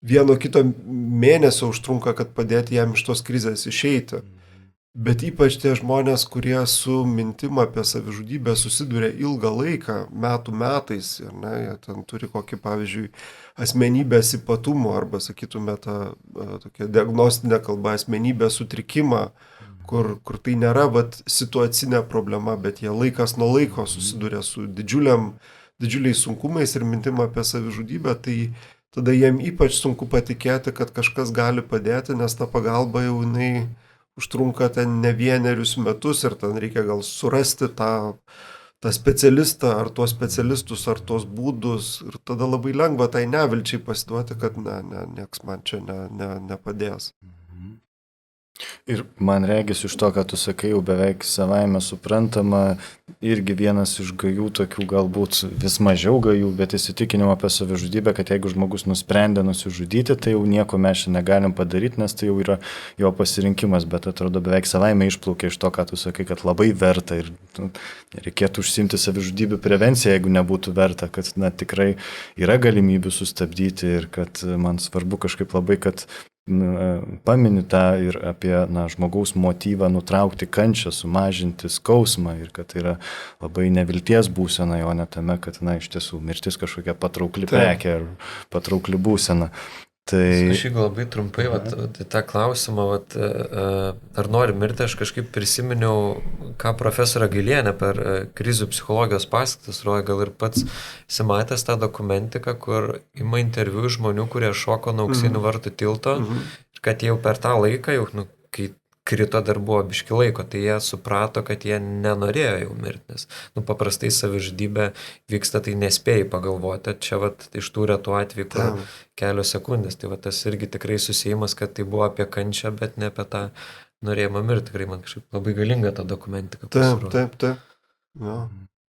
vieno kito mėnesio užtrunka, kad padėti jam iš tos krizės išeiti. Bet ypač tie žmonės, kurie su mintim apie savižudybę susiduria ilgą laiką, metais, ir jie ten turi kokį, pavyzdžiui, asmenybės ypatumų, arba, sakytume, tą tokią diagnostinę kalbą asmenybės sutrikimą, kur tai nėra situacinė problema, bet jie laikas nuo laiko susiduria su didžiuliais sunkumais ir mintim apie savižudybę, tai tada jiem ypač sunku patikėti, kad kažkas gali padėti, nes ta pagalba jau jinai užtrunka ten ne vienerius metus ir ten reikia gal surasti tą specialistą ar tuos specialistus ar tuos būdus ir tada labai lengva tai nevilčiai pasiduoti, kad nieks man čia nepadės. Ir man regis iš to, ką tu sakai, jau beveik savaime suprantama, irgi vienas iš gajų tokių galbūt vis mažiau gajų, bet įsitikinimo apie savižudybę, kad jeigu žmogus nusprendė nusižudyti, tai jau nieko mes čia negalim padaryti, nes tai jau yra jo pasirinkimas, bet atrodo beveik savaime išplaukia iš to, ką tu sakai, kad labai verta ir reikėtų užsimti savižudybių prevenciją, jeigu nebūtų verta, kad tikrai yra galimybių sustabdyti ir kad man svarbu kažkaip labai, kad pamini tą ir apie žmogaus motyvą nutraukti kančią, sumažinti skausmą ir kad tai yra labai nevilties būsena, o ne tame, kad iš tiesų mirtis kažkokia patraukli prekė ar patraukli būsena. Tai... Aš jeigu labai trumpai tą klausimą, ar nori mirti, aš kažkaip prisiminiau, ką profesorė Gailienė per krizių psichologijos paskaitas roja, gal ir pats simatęs tą dokumentiką, kur ima interviu žmonių, kurie šoko nuo Auksinių vartų tilto, ir kad jau per tą laiką, jau, kai krito dar buvo biški laiko, tai jie suprato, kad jie nenorėjo jau mirti, nes paprastai savižudybė vyksta, tai nespėjai pagalvoti, čia iš tų retų atvejų, kur kelios sekundės, tai tas irgi tikrai susijimas, kad tai buvo apie kančią, bet ne apie tą norėjimą mirti, tikrai man kažkaip labai galinga ta dokumentika pasirodė. Taip. Ja.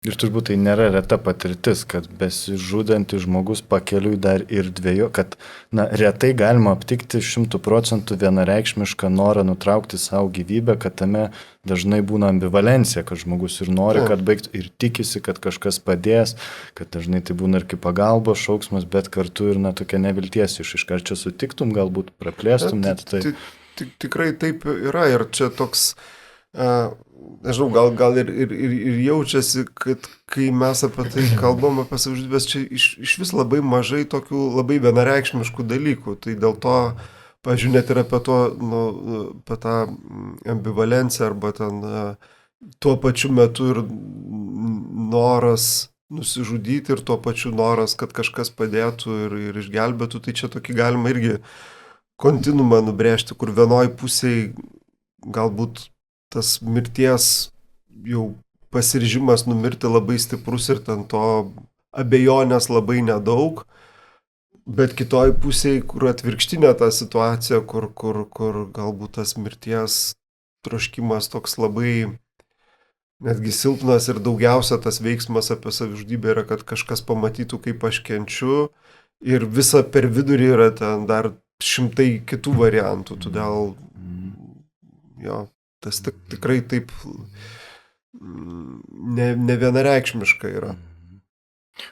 Ir turbūt tai nėra reta patirtis, kad besižudantis žmogus pakeliui dar ir dviejo, kad retai galima aptikti 100% vienareikšmišką norą nutraukti savo gyvybę, kad tame dažnai būna ambivalencija, kad žmogus ir nori, kad baigtų, ir tikisi, kad kažkas padės, kad dažnai tai būna ir kaip pagalbos šauksmas, bet kartu ir tokia nevilties išaiška. Ar čia sutiktum, galbūt praplėstum net tai? Tikrai taip yra ir čia toks... Nežinau, gal ir jaučiasi, kad kai mes apie tai kalbam, apie savižudybės, čia iš vis labai mažai tokių labai vienareikšmiškų dalykų. Tai dėl to, pavyzdžiui, net ir apie tą ambivalenciją arba ten tuo pačiu metu ir noras nusižudyti ir tuo pačiu noras, kad kažkas padėtų ir išgelbėtų, tai čia tokį galima irgi kontinuumą nubrėžti, kur vienoj pusėj galbūt tas mirties jau pasiryžimas numirti labai stiprus ir ten to abejonės labai nedaug, bet kitoj pusėje, kur atvirkštinė ta situacija, kur galbūt tas mirties troškimas toks labai netgi silpnas ir daugiausia tas veiksmas apie savižudybę yra, kad kažkas pamatytų, kaip aš kenčiu ir visa per vidurį yra ten dar šimtai kitų variantų, todėl jo. Tas tikrai taip ne vienareikšmiška yra.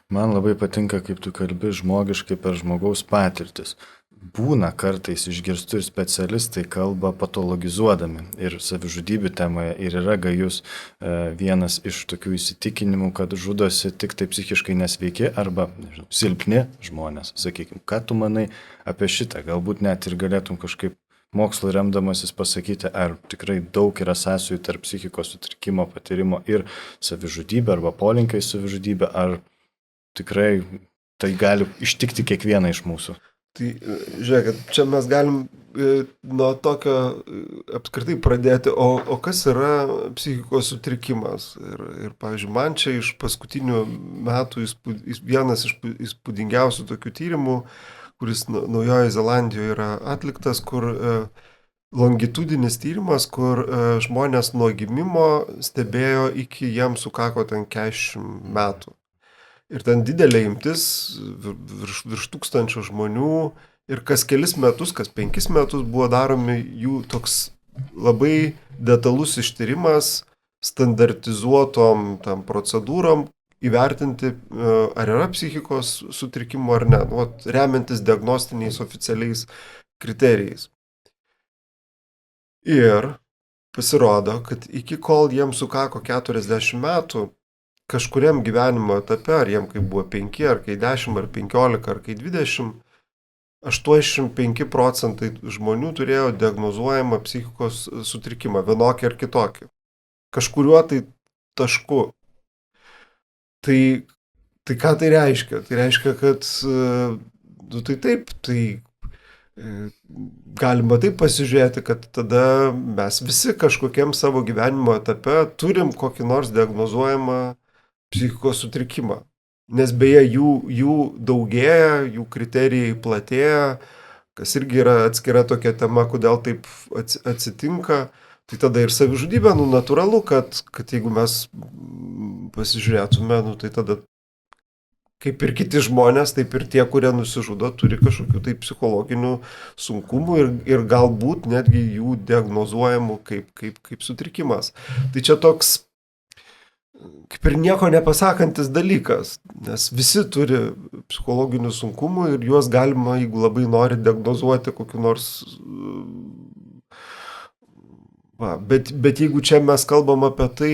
Man labai patinka, kaip tu kalbi žmogiškai per žmogaus patirtis. Būna kartais išgirstu ir specialistai kalba patologizuodami ir savižudybių temoje ir yra gajus vienas iš tokių įsitikinimų, kad žudosi tik tai psichiškai nesveiki arba silpni žmonės. Sakykime, ką tu manai apie šitą? Galbūt net ir galėtum kažkaip mokslo remdamasis pasakyti, ar tikrai daug yra sąsajų tarp psichikos sutrikimo patyrimo ir savižudybė arba polinkio į savižudybę, ar tikrai tai gali ištikti kiekvieną iš mūsų. Tai, žiūrėk, čia mes galim nuo tokio apskritai pradėti, o kas yra psichikos sutrikimas? Ir pavyzdžiui, man čia iš paskutinių metų vienas iš įspūdingiausių tokių tyrimų, kuris Naujojoje Zelandijoje yra atliktas, kur longitudinis tyrimas, kur žmonės nuo gimimo stebėjo iki jiems sukako ten 40 metų. Ir ten didelė imtis, virš 1000 žmonių, ir kas kelis metus, kas 5 metus buvo daromi jų toks labai detalus ištyrimas standartizuotom tam procedūrom, įvertinti, ar yra psichikos sutrikimų ar ne, remiantis diagnostiniais oficialiais kriterijais. Ir pasirodo, kad iki kol jiems sukako 40 metų, kažkuriam gyvenimo etape, ar jiem kai buvo 5, ar kai 10, ar 15, ar kai 20, 85% žmonių turėjo diagnozuojamą psichikos sutrikimą, vienokį ar kitokį. Kažkuriuo tai tašku. Tai ką tai reiškia? Tai reiškia, kad tai taip, tai galima taip pasižiūrėti, kad tada mes visi kažkokiam savo gyvenimo etape turim kokį nors diagnozuojamą psichikos sutrikimą. Nes beje, jų daugėja, jų kriterijai platėja, kas irgi yra atskira tokia tema, kodėl taip atsitinka. Tai tada ir savižudybė, natūralu, kad jeigu mes pasižiūrėtume, tai tada kaip ir kiti žmonės, taip ir tie, kurie nusižudo, turi kažkokių tai psichologinių sunkumų ir galbūt netgi jų diagnozuojamų kaip sutrikimas. Tai čia toks kaip ir nieko nepasakantis dalykas, nes visi turi psichologinių sunkumų ir juos galima, jeigu labai nori, diagnozuoti kokiu nors. Bet jeigu čia mes kalbam apie tai,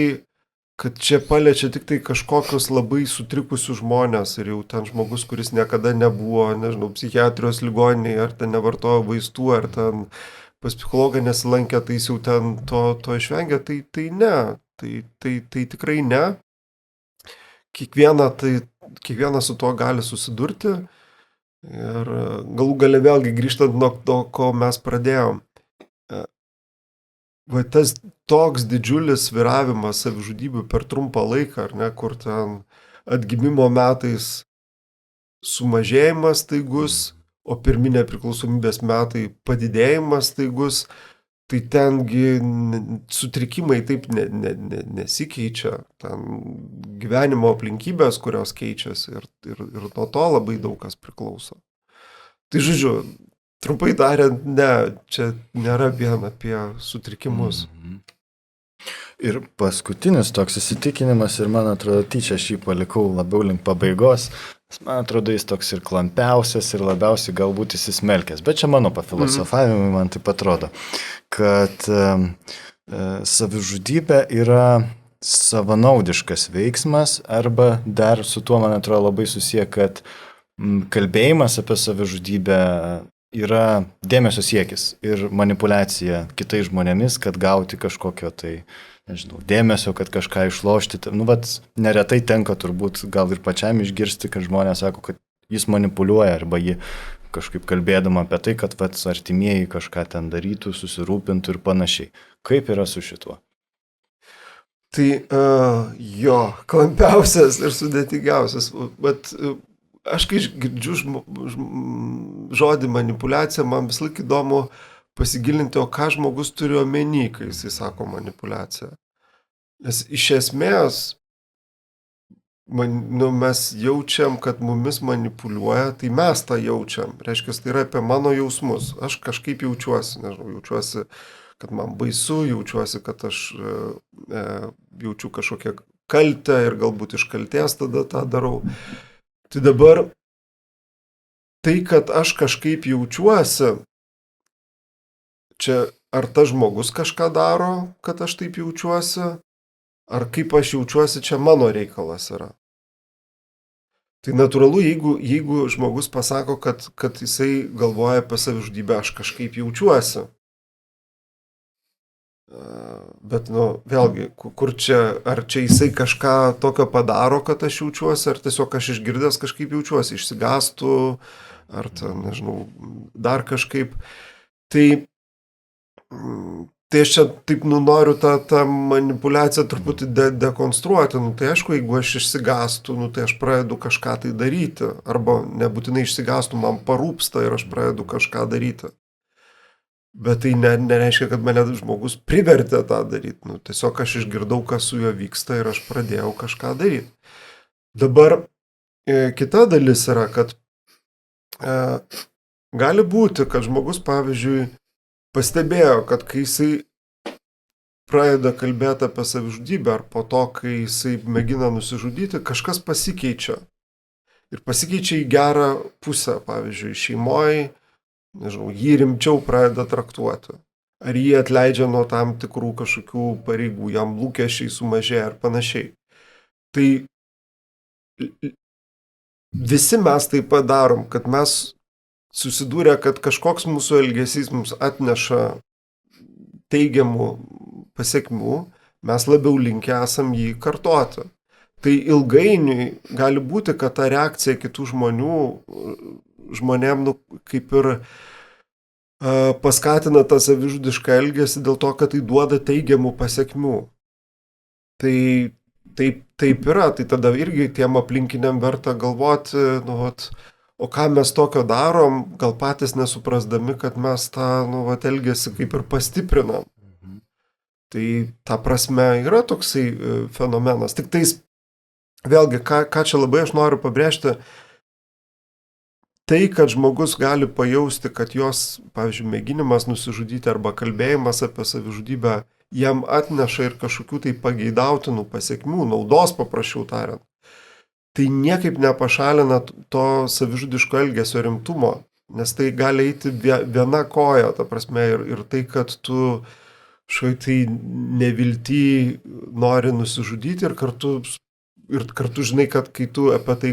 kad čia paliečia tik tai kažkokius labai sutrikusius žmonės ir jau ten žmogus, kuris niekada nebuvo, nežinau, psichiatrijos ligoninėje, ar ten nevartojo vaistų, ar ten pas psichologą nesilankė, tai jis jau ten to išvengia, tai ne, tai tikrai ne. Kiekvienas su tuo gali susidurti ir galų gale vėlgi grįžtant nuo to, ko mes pradėjom. Va tas toks didžiulis sviravimas savižudybių per trumpą laiką, ar ne, kur ten atgimimo metais sumažėjimas staigus, o pirminė priklausomybės metai padidėjimas staigus, tai tengi sutrikimai taip nesikeičia, ten gyvenimo aplinkybės, kurios keičiasi ir nuo to labai daug kas priklauso. Tai žodžiu, trumpai tariant, ne, čia nėra vien apie sutrikimus. Ir paskutinis toks įsitikinimas, ir man atrodo, tyčia šį palikau labiau link pabaigos, nes man atrodo, jis toks ir klampiausias, ir labiausiai galbūt įsismelkęs. Bet čia mano pafilosofavimai man taip atrodo, kad savižudybė yra savanaudiškas veiksmas, arba dar su tuo, man atrodo, labai susiję, kad kalbėjimas apie savižudybę yra dėmesio siekis ir manipulacija kitais žmonėmis, kad gauti kažkokio tai, nežinau, dėmesio, kad kažką išlošti. Neretai tenka turbūt gal ir pačiam išgirsti, kad žmonės sako, kad jis manipuliuoja, arba jį kažkaip kalbėdama apie tai, kad artimieji kažką ten darytų, susirūpintų ir panašiai. Kaip yra su šituo? Tai jo, klampiausias ir sudėtingiausias, bet aš kai girdžiu žodį manipuliacija, man vis laik įdomu pasigilinti, o ką žmogus turi omeny, kai jisai sako manipuliacija. Nes iš esmės mes jaučiam, kad mumis manipuliuoja, tai mes tą jaučiam. Reiškia, tai yra apie mano jausmus. Aš kažkaip jaučiuosi, jaučiuosi, kad man baisu, jaučiuosi, kad aš jaučiu kažkokią kaltę ir galbūt iš kaltės tada tą darau. Tai dabar tai, kad aš kažkaip jaučiuosi, čia ar tas žmogus kažką daro, kad aš taip jaučiuosi, ar kaip aš jaučiuosi, čia mano reikalas yra. Tai natūralu, jeigu žmogus pasako, kad jisai galvoja apie savižudybę, aš kažkaip jaučiuosi. Bet, vėlgi, kur čia, ar čia jisai kažką tokio padaro, kad aš jaučiuosi, ar tiesiog aš išgirdęs kažkaip jaučiuosi, išsigastų, ar ten, nežinau, dar kažkaip. Tai aš čia taip noriu tą manipuliaciją truputį dekonstruoti. Tai aišku, jeigu aš išsigastų, tai aš pradedu kažką tai daryti, arba nebūtinai išsigastų, man parūpsta ir aš pradedu kažką daryti. Bet tai nereiškia, kad mane žmogus privertė tą daryti. Tiesiog aš išgirdau, kas su juo vyksta ir aš pradėjau kažką daryti. Dabar kita dalis yra, kad gali būti, kad žmogus, pavyzdžiui, pastebėjo, kad kai jisai pradeda kalbėti apie savižudybę ar po to, kai jisai mėgina nusižudyti, kažkas pasikeičia. Ir pasikeičia į gerą pusę, pavyzdžiui, šeimoje, nežinau, jį rimčiau pradeda traktuoti. Ar jį atleidžia nuo tam tikrų kažkokių pareigų, jam lūkesčiai sumažėja ar panašiai. Tai visi mes taip pat darom, kad mes susidūrė, kad kažkoks mūsų elgesys mums atneša teigiamų pasiekmių, mes labiau linkę esam jį kartoti. Tai ilgainiui gali būti, kad ta reakcija kitų žmonėm kaip ir paskatina tą savižudišką elgesį dėl to, kad tai duoda teigiamų pasiekmių. Tai taip yra, tai tada irgi tiem aplinkiniam verta galvoti, o ką mes tokio darom, gal patys nesuprasdami, kad mes tą, elgesį kaip ir pastiprinam. Tai ta prasme yra toksai fenomenas. Tik tais, vėlgi, ką čia labai aš noriu pabrėžti, tai, kad žmogus gali pajausti, kad jos, pavyzdžiui, mėginimas nusižudyti arba kalbėjimas apie savižudybę jam atneša ir kažkokių tai pageidautinų pasiekmių, naudos paprasčiau tariant, tai niekaip nepašalina to savižudiško elgesio rimtumo, nes tai gali eiti viena koja, ta prasme, ir tai, kad tu štai tai nevilty nori nusižudyti ir kartu žinai, kad kai tu apie tai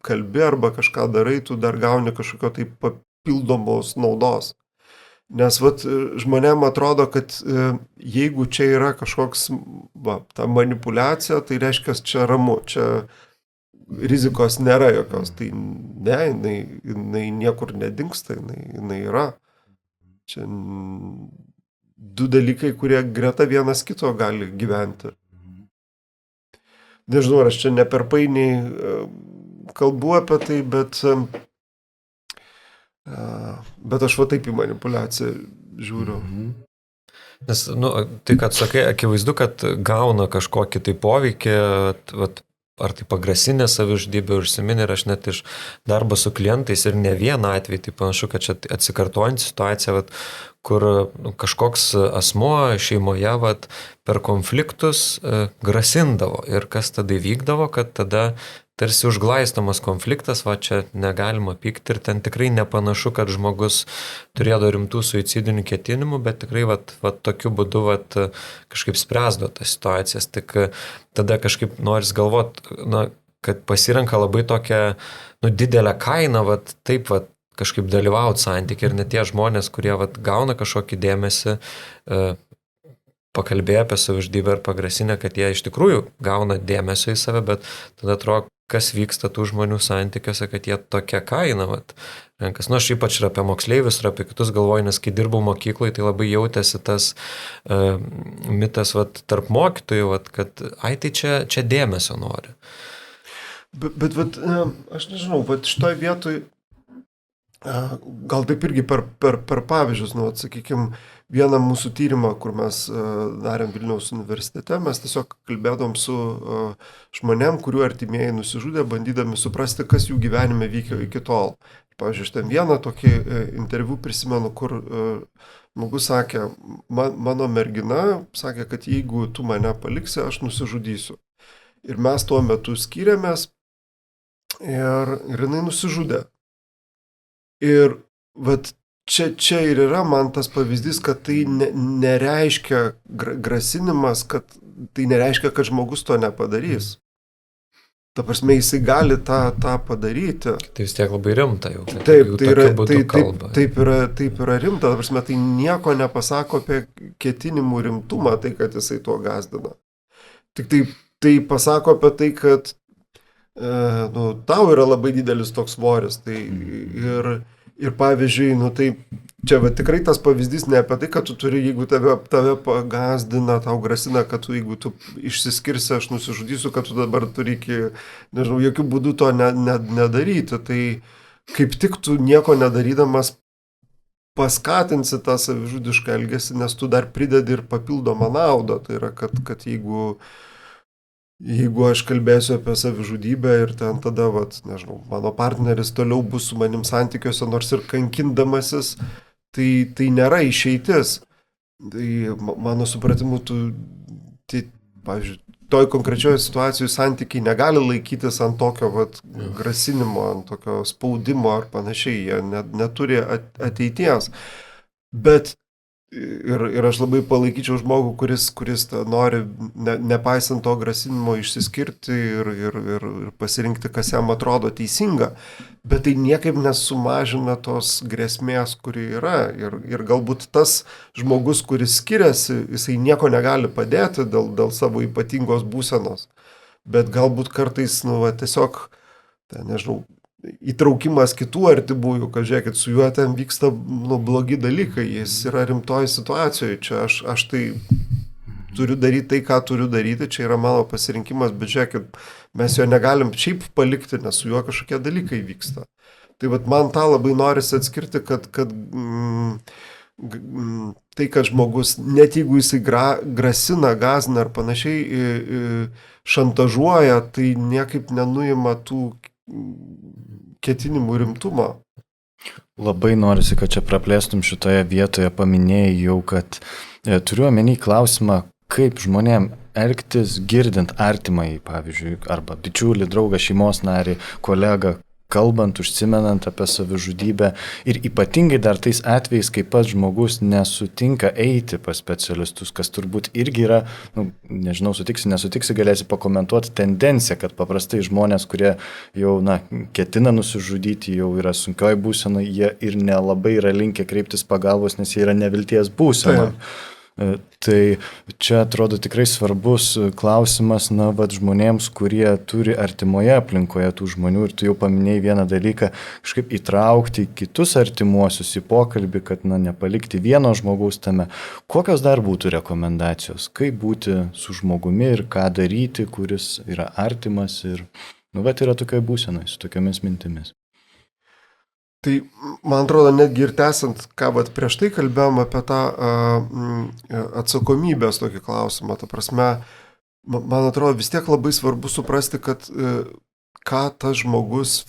kalbi arba kažką darai, tu dar gauni kažkokio tai papildomos naudos. Nes žmonėm atrodo, kad jeigu čia yra kažkoks ta manipulacija, tai reiškia, čia ramu, čia rizikos nėra jokios. Tai ne, jinai niekur nedingsta, jinai yra. Čia du dalykai, kurie greta vienas kito gali gyventi. Nežinau, ar aš čia ne per painiai kalbu apie tai, bet aš taip į manipulaciją žiūriu. Nes, tai, kad sakai, akivaizdu, kad gauna kažkokį tai poveikį, ar tai pagrasinė savižudybė užsiminė, ir aš net iš darbo su klientais ir ne vieną atvejį, tai panašu, kad čia atsikartojant situacija, kur kažkoks asmuo šeimoje per konfliktus grasindavo ir kas tada įvykdavo, kad tada tarsi užglaistomas konfliktas, čia negalima pykti ir ten tikrai nepanašu, kad žmogus turėjo rimtų suicidinių ketinimų, bet tikrai tokiu būdu kažkaip spręsdo tas situacijas. Tik tada kažkaip noris galvot, kad pasirenka labai tokią didelę kainą, taip kažkaip dalyvauti santykiai ir net tie žmonės, kurie gauna kažkokį dėmesį, pakalbėjo apie savižudybę ir pagrasinę, kad jie iš tikrųjų gauna dėmesio į save, bet tada atrodo, kas vyksta tų žmonių santykiuose, kad jie tokia kaina renkas. Aš ypač ir apie moksleivius, ir apie kitus galvoju, nes kai dirbau mokykloje, tai labai jautėsi tas mitas tarp mokytojų, kad tai čia dėmesio nori. Bet aš nežinau, šitoj vietoj gal taip irgi per pavyzdžius, sakykime, vieną mūsų tyrimą, kur mes darėm Vilniaus universitete, mes tiesiog kalbėdom su žmonėm, kurių artimieji nusižudė, bandydami suprasti, kas jų gyvenime vyko iki tol. Pavyzdžiui, aš ten vieną tokį interviu prisimenu, kur žmogus sakė, mano mergina sakė, kad jeigu tu mane paliksi, aš nusižudysiu. Ir mes tuo metu skyrėmės ir jinai nusižudė. Ir čia ir yra man tas pavyzdys, kad tai nereiškia grasinimas, kad tai nereiškia, kad žmogus to nepadarys. Ta prasme, jisai gali tą padaryti. Tai vis tiek labai rimta jau. Taip, taip yra rimta. Ta prasme, tai nieko nepasako apie ketinimų rimtumą, tai kad jisai tuo gazdina. Tik tai pasako apie tai, kad tau yra labai didelis toks svoris. Tai ir pavyzdžiui, tai čia tikrai tas pavyzdys ne apie tai, kad tu turi, jeigu tave pagazdina, tau grasina, kad jeigu tu išsiskirsi, aš nusižudysiu, kad tu dabar turi nežinau, jokių būdų to nedaryti. Tai kaip tik tu nieko nedarydamas paskatinsi tą savižudišką elgesį, nes tu dar pridedi ir papildomą naudą. Tai yra, kad jeigu aš kalbėsiu apie savižudybę ir ten tada, nežinau, mano partneris toliau bus su manim santykiuose, nors ir kankindamasis, tai nėra išeitis. Tai mano supratimu, pavyzdžiui, toj konkrečioje situacijoje santykiai negali laikytis ant tokio grasinimo, ant tokio spaudimo ar panašiai, jie neturi ateities. Bet ir aš labai palaikyčiau žmogų, kuris nori, nepaisant to grasinimo, išsiskirti ir pasirinkti, kas jam atrodo teisinga, bet tai niekaip nesumažina tos grėsmės, kuri yra. Ir galbūt tas žmogus, kuris skiriasi, jisai nieko negali padėti dėl savo ypatingos būsenos, bet galbūt kartais, tiesiog, nežinau, įtraukimas kitų artimųjų, kad žiūrėkit, su juo ten vyksta blogi dalykai, jis yra rimtoj situacijoje, čia aš tai turiu daryti tai, ką turiu daryti, čia yra mano pasirinkimas, bet žiūrėkit, mes jo negalim šiaip palikti, nes su juo kažkokie dalykai vyksta. Tai vat man tą labai norisi atskirti, kad tai, kad žmogus, net jeigu jisai grasina, gazina ar panašiai, šantažuoja, tai niekaip nenuima tų ketinimų rimtumo. Labai norisi, kad čia praplėstum šitoje vietoje, paminėjai jau, kad turiu omeny klausimą, kaip žmonėm elgtis girdint artimai, pavyzdžiui, arba bičiulį, draugą, šeimos narį, kolegą, kalbant, užsimenant apie savižudybę ir ypatingai dar tais atvejais, kai pats žmogus nesutinka eiti pas specialistus, kas turbūt irgi yra, nežinau, sutiksi, nesutiksi, galėsi pakomentuoti tendenciją, kad paprastai žmonės, kurie jau, ketina nusižudyti, jau yra sunkioj būsenai, jie ir nelabai yra linkę kreiptis pagalbos, nes jie yra nevilties būsenoje. Tai čia atrodo tikrai svarbus klausimas, žmonėms, kurie turi artimoje aplinkoje tų žmonių, ir tu jau paminėjai vieną dalyką, kažkaip įtraukti kitus artimuosius į pokalbį, kad nepalikti vieno žmogaus tame. Kokios dar būtų rekomendacijos, kaip būti su žmogumi ir ką daryti, kuris yra artimas ir, yra tokioje būsenoje, su tokiamis mintimis. Tai, man atrodo, netgi ir tęsant, ką prieš tai kalbėjom apie tą atsakomybės tokį klausimą, ta prasme, man atrodo, vis tiek labai svarbu suprasti, kad ką tas žmogus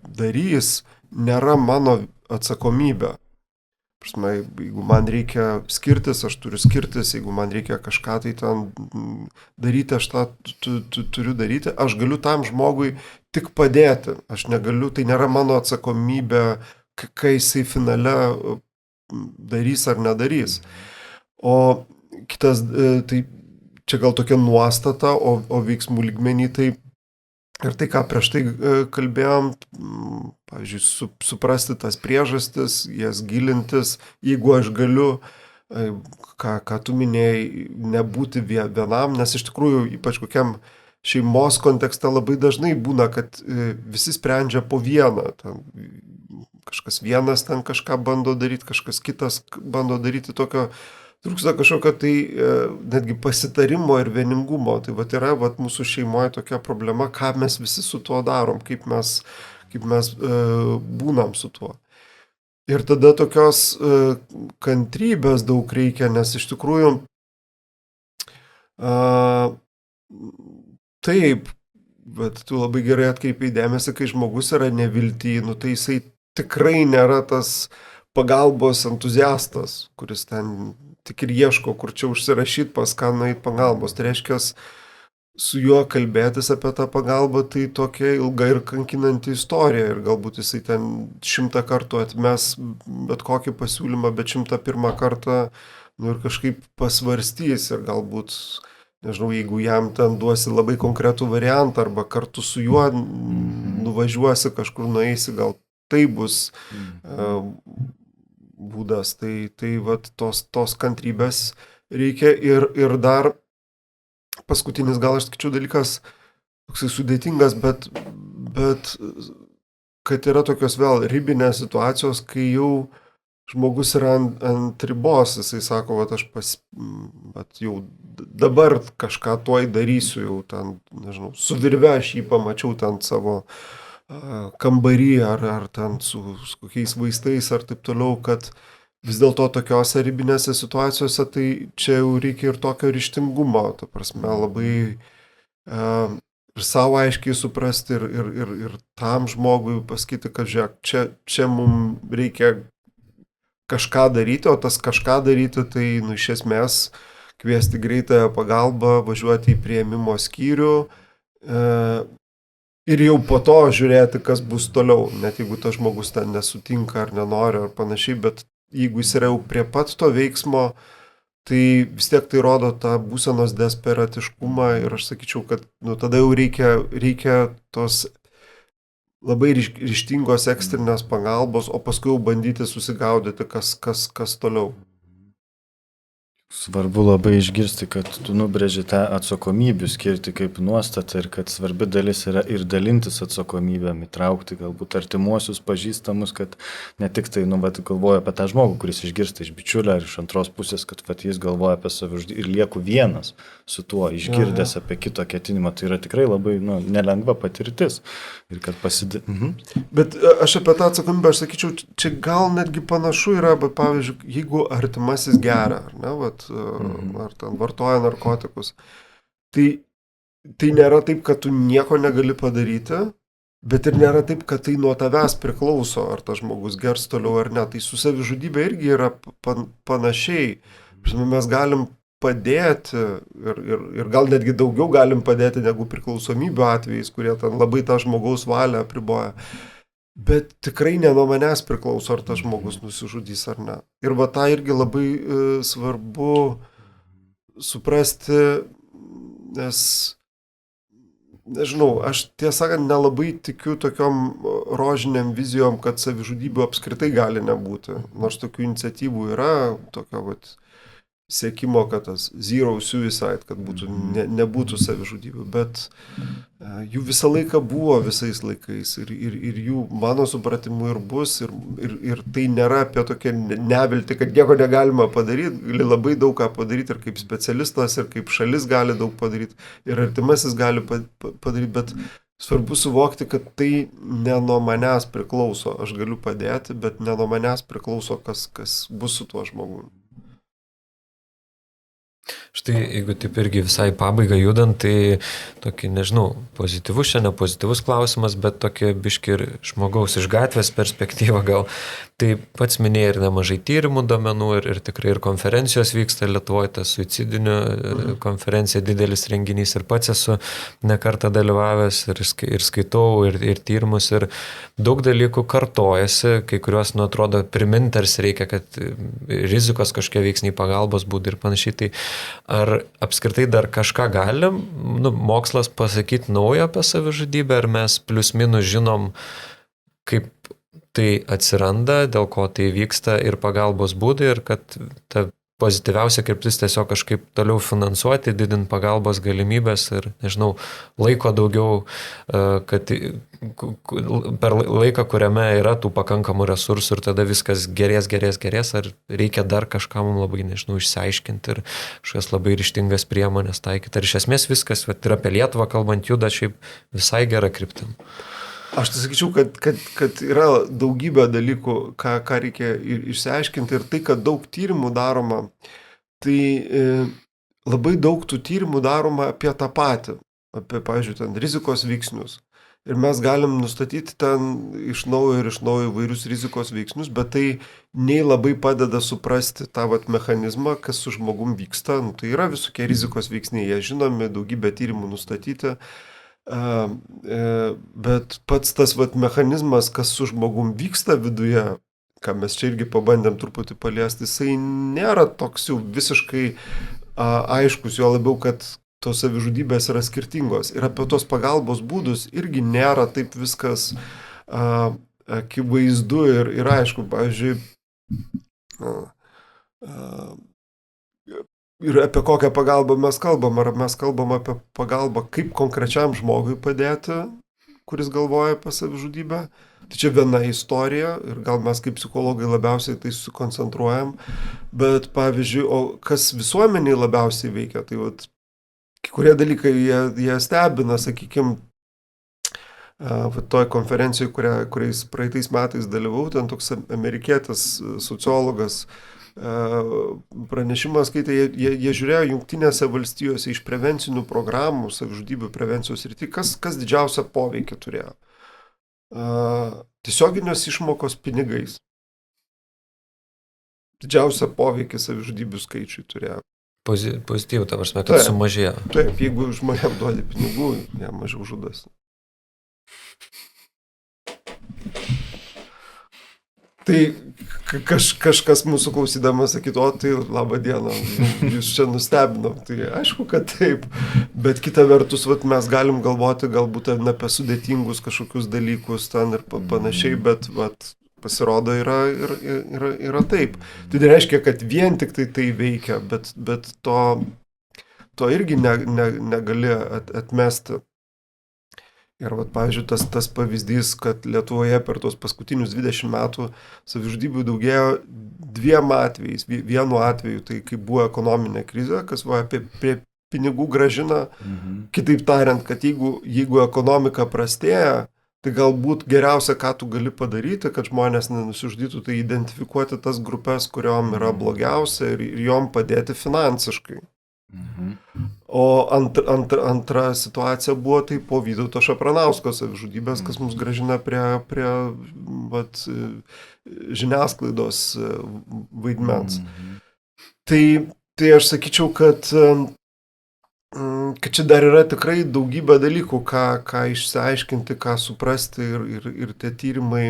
darys, nėra mano atsakomybė. Prasme, jeigu man reikia skirtis, aš turiu skirtis, jeigu man reikia kažką tai ten daryti, aš tą turiu daryti, aš galiu tam žmogui tik padėti, aš negaliu, tai nėra mano atsakomybė, kai jisai finale darys ar nedarys. O kitas, tai čia gal tokia nuostata, o veiksmų lygmenį tai ir tai, ką prieš tai kalbėjom, pavyzdžiui, suprasti tas priežastis, jas gilintis, jeigu aš galiu, ką tu minėjai, nebūti vienam, nes iš tikrųjų, ypač kokiam šeimos kontekste labai dažnai būna, kad visi sprendžia po vieną. Ten kažkas vienas ten kažką bando daryti, kažkas kitas bando daryti tokio, trūksta kažkokio tai netgi pasitarimo ir vieningumo. Tai yra mūsų šeimoje tokia problema, ką mes visi su tuo darom, kaip mes būnam su tuo. Ir tada tokios kantrybės daug reikia, nes iš tikrųjų taip, bet tu labai gerai atkreipiai dėmesį, kai žmogus yra nevilty, tai jisai tikrai nėra tas pagalbos entuziastas, kuris ten tik ir ieško, kur čia užsirašyti, pas ką nueit pagalbos. Tai reiškia, su juo kalbėtis apie tą pagalbą, tai tokia ilga ir kankinanti istorija. Ir galbūt jisai ten 100 kartų atmes bet kokį pasiūlymą, bet 101 kartą ir kažkaip pasvarstys ir galbūt, nežinau, jeigu jam ten duosi labai konkretų variantą arba kartu su juo nuvažiuosi kažkur, nueisi, gal tai bus būdas. Tai tos kantrybės reikia ir dar paskutinis, gal aš sakyčiau, dalykas toksai sudėtingas, bet kad yra tokios vėl ribinės situacijos, kai jau žmogus yra ant ribos, jisai sako, aš jau dabar kažką tuoj darysiu, jau ten, nežinau, su virve aš jį pamačiau ten savo kambarį ar ten su kokiais vaistais ar taip toliau, kad vis dėlto tokiose ribinėse situacijose, tai čia jau reikia ir tokio ryžtingumo, ta prasme, labai ir savo aiškiai suprasti ir tam žmogui pasakyti, kad žiūrėk, čia mums reikia kažką daryti, o tas kažką daryti, tai iš esmės kviesti greitąją pagalbą, važiuoti į priėmimo skyrių ir jau po to žiūrėti, kas bus toliau, net jeigu tas žmogus ten nesutinka ar nenori ar panašiai, bet jeigu jis yra jau prie pat to veiksmo, tai vis tiek tai rodo tą būsenos desperatiškumą ir aš sakyčiau, kad tada jau reikia tos labai ryžtingos ekstrinės pagalbos, o paskui jau bandyti susigaudyti, kas toliau. Svarbu labai išgirsti, kad tu nubrėži tą atsakomybių skirti kaip nuostatą ir kad svarbi dalis yra ir dalintis atsakomybėm, įtraukti galbūt artimuosius pažįstamus, kad ne tik tai, galvoja apie tą žmogų, kuris išgirsta iš bičiulio ar iš antros pusės, kad jis galvoja apie savižudybę ir lieku vienas su tuo, išgirdęs apie kito ketinimą. Tai yra tikrai labai nelengva patirtis. Ir kad Bet aš apie tą atsakomybę, aš sakyčiau, čia gal netgi panašu yra, bet pavyzdžiui, jeigu artimasis geria, ar ne, ar ten vartoja narkotikus, tai nėra taip, kad tu nieko negali padaryti, bet ir nėra taip, kad tai nuo tavęs priklauso, ar tas žmogus gers toliau ar ne. Tai su savižudybė irgi yra panašiai. Mes galim padėti ir gal netgi daugiau galim padėti negu priklausomybių atvejais, kurie ten labai tą žmogaus valią apriboja. Bet tikrai ne nuo manęs priklauso, ar tas žmogus nusižudys ar ne. Ir va tą irgi labai svarbu suprasti, nes, nežinau, aš tiesą sakant nelabai tikiu tokiom rožiniam vizijom, kad savižudybių apskritai gali nebūti. Nors tokių iniciatyvų yra, tokio siekimo, kad tas zero suicide, kad nebūtų savižudybių, bet jų visą laiką buvo visais laikais ir jų mano supratimu ir bus ir tai nėra apie tokią neviltį, kad nieko negalima padaryti, gali labai daug ką padaryti ir kaip specialistas, ir kaip šalis gali daug padaryti, ir artimasis gali padaryti, bet svarbu suvokti, kad tai ne nuo manęs priklauso, aš galiu padėti, bet ne nuo manęs priklauso, kas bus su tuo žmogumi. Štai, jeigu taip irgi visai pabaigą judant, tai tokį, nežinau, pozityvus, šiandien pozityvus klausimas, bet tokia biški ir žmogaus iš gatvės perspektyva gal. Tai pats minėjai ir nemažai tyrimų domenų ir tikrai ir konferencijos vyksta Lietuvoje, ta suicidinių konferencija, didelis renginys ir pats esu nekartą dalyvavęs ir skaitau ir tyrimus ir daug dalykų kartojasi, kai kuriuos, atrodo, priminti tarsi reikia, kad rizikos kažkokie veiksniai pagalbos būdai ir panašiai. Tai ar apskritai dar kažką galim, mokslas pasakyti naujo apie savižudybę, ar mes plius minus žinom, kaip tai atsiranda, dėl ko tai vyksta ir pagalbos būdai ir kad ta pozityviausia kryptis tiesiog kažkaip toliau finansuoti, didinti pagalbos galimybės ir, nežinau, laiko daugiau, kad per laiką, kuriame yra tų pakankamų resursų ir tada viskas gerės, ar reikia dar kažką mums labai, nežinau, išsiaiškinti ir kažkas labai ryžtingas priemonės taikyti. Ar iš esmės viskas, ir apie Lietuvą kalbant, juda šiaip visai gerą kryptim. Aš tai sakyčiau, kad yra daugybė dalykų, ką reikia išsiaiškinti ir tai, kad daug tyrimų daroma, tai labai daug tų tyrimų daroma apie tą patį, apie, pavyzdžiui, ten rizikos veiksnius. Ir mes galim nustatyti ten iš naujo įvairius rizikos veiksnius, bet tai nei labai padeda suprasti tą mechanizmą, kas su žmogum vyksta. Tai yra visokie rizikos veiksniai, jie žinomi, daugybė tyrimų nustatyti. Bet pats tas mechanizmas, kas su žmogum vyksta viduje, ką mes čia irgi pabandėm truputį paliesti, jisai nėra toks jau visiškai aiškus, jo labiau, kad tos savižudybės yra skirtingos. Ir apie tos pagalbos būdus irgi nėra taip viskas akivaizdu ir aišku. Pavyzdžiui, ir apie kokią pagalbą mes kalbam, ar mes kalbam apie pagalbą, kaip konkrečiam žmogui padėti, kuris galvoja apie savižudybę. Tai čia viena istorija ir gal mes kaip psichologai labiausiai tai susikoncentruojam, bet pavyzdžiui, o kas visuomeniai labiausiai veikia, tai kai kurie dalykai jie stebina, sakykime, toj konferencijoje, kuriais praeitais metais dalyvau, ten toks amerikietis sociologas pranešimą skaitė, jie žiūrėjo Jungtinėse valstijose iš prevencinių programų, savižudybių prevencijos rytį, kas didžiausią poveikį turėjo. Tiesioginės išmokos pinigais. Didžiausią poveikį savižudybių skaičiui turėjo. Pozityvų, ta prasme, kad sumažėjo. Taip, jeigu žmonėm duodi pinigų, jie mažiau žudosi. Tai kažkas mūsų klausydamas sakytų, o tai labą dieną, jūs čia nustebinom. Tai aišku, kad taip, bet kita vertus mes galim galvoti galbūt apie sudėtingus kažkokius dalykus ten ir panašiai, bet pasirodo yra taip. Tai nereiškia, kad vien tik tai veikia, bet to irgi negali atmesti. Ir, pavyzdžiui, tas pavyzdys, kad Lietuvoje per tos paskutinius 20 metų savižudybių daugėjo 2 atvejais. Vienu atveju, tai kai buvo ekonominė krizė, kas buvo apie pinigų gražina. Kitaip tariant, kad jeigu ekonomika prastėja, tai galbūt geriausia, ką tu gali padaryti, kad žmonės nenusižudytų, tai identifikuoti tas grupės, kuriuom yra blogiausia ir jom padėti finansiškai. O antra situacija buvo tai po Vytauto Šapranausko savižudybės, kas mus gražina prie žiniasklaidos vaidmens. Tai aš sakyčiau, kad čia dar yra tikrai daugybė dalykų, ką išsiaiškinti, ką suprasti ir tie tyrimai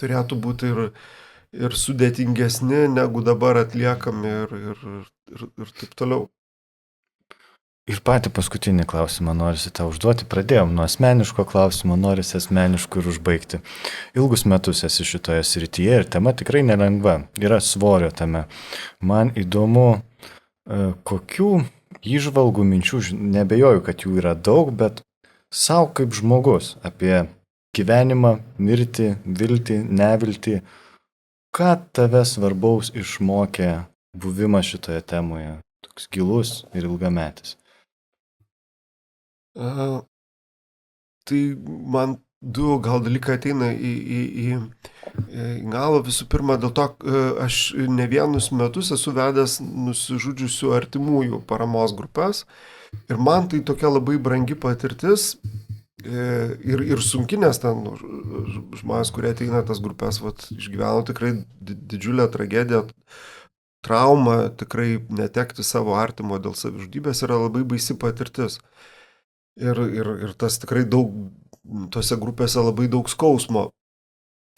turėtų būti ir sudėtingesni, negu dabar atliekami ir taip toliau. Ir patį paskutinį klausimą norisi tau užduoti. Pradėjom nuo asmeniško klausimo, norisi asmeniškų ir užbaigti. Ilgus metus esi šitoje srityje ir tema tikrai nelengva. Yra svorio tame. Man įdomu, kokių įžvalgų, minčių, nebejoju, kad jų yra daug, bet savo kaip žmogus apie gyvenimą, mirtį, viltį, neviltį, ką tave svarbaus išmokė buvimas šitoje temoje, toks gilus ir ilgametis? Tai man 2 gal dalykai ateina į galą. Visų pirma, dėl to aš ne vienus metus esu vedęs nusižudžiusių artimųjų paramos grupės ir man tai tokia labai brangi patirtis ir sunki, nes ten žmonės, kurie ateina tas grupės, išgyveno tikrai didžiulę tragediją, traumą, tikrai netekti savo artimo dėl savižudybės yra labai baisi patirtis. Ir tas tikrai tose grupėse labai daug skausmo.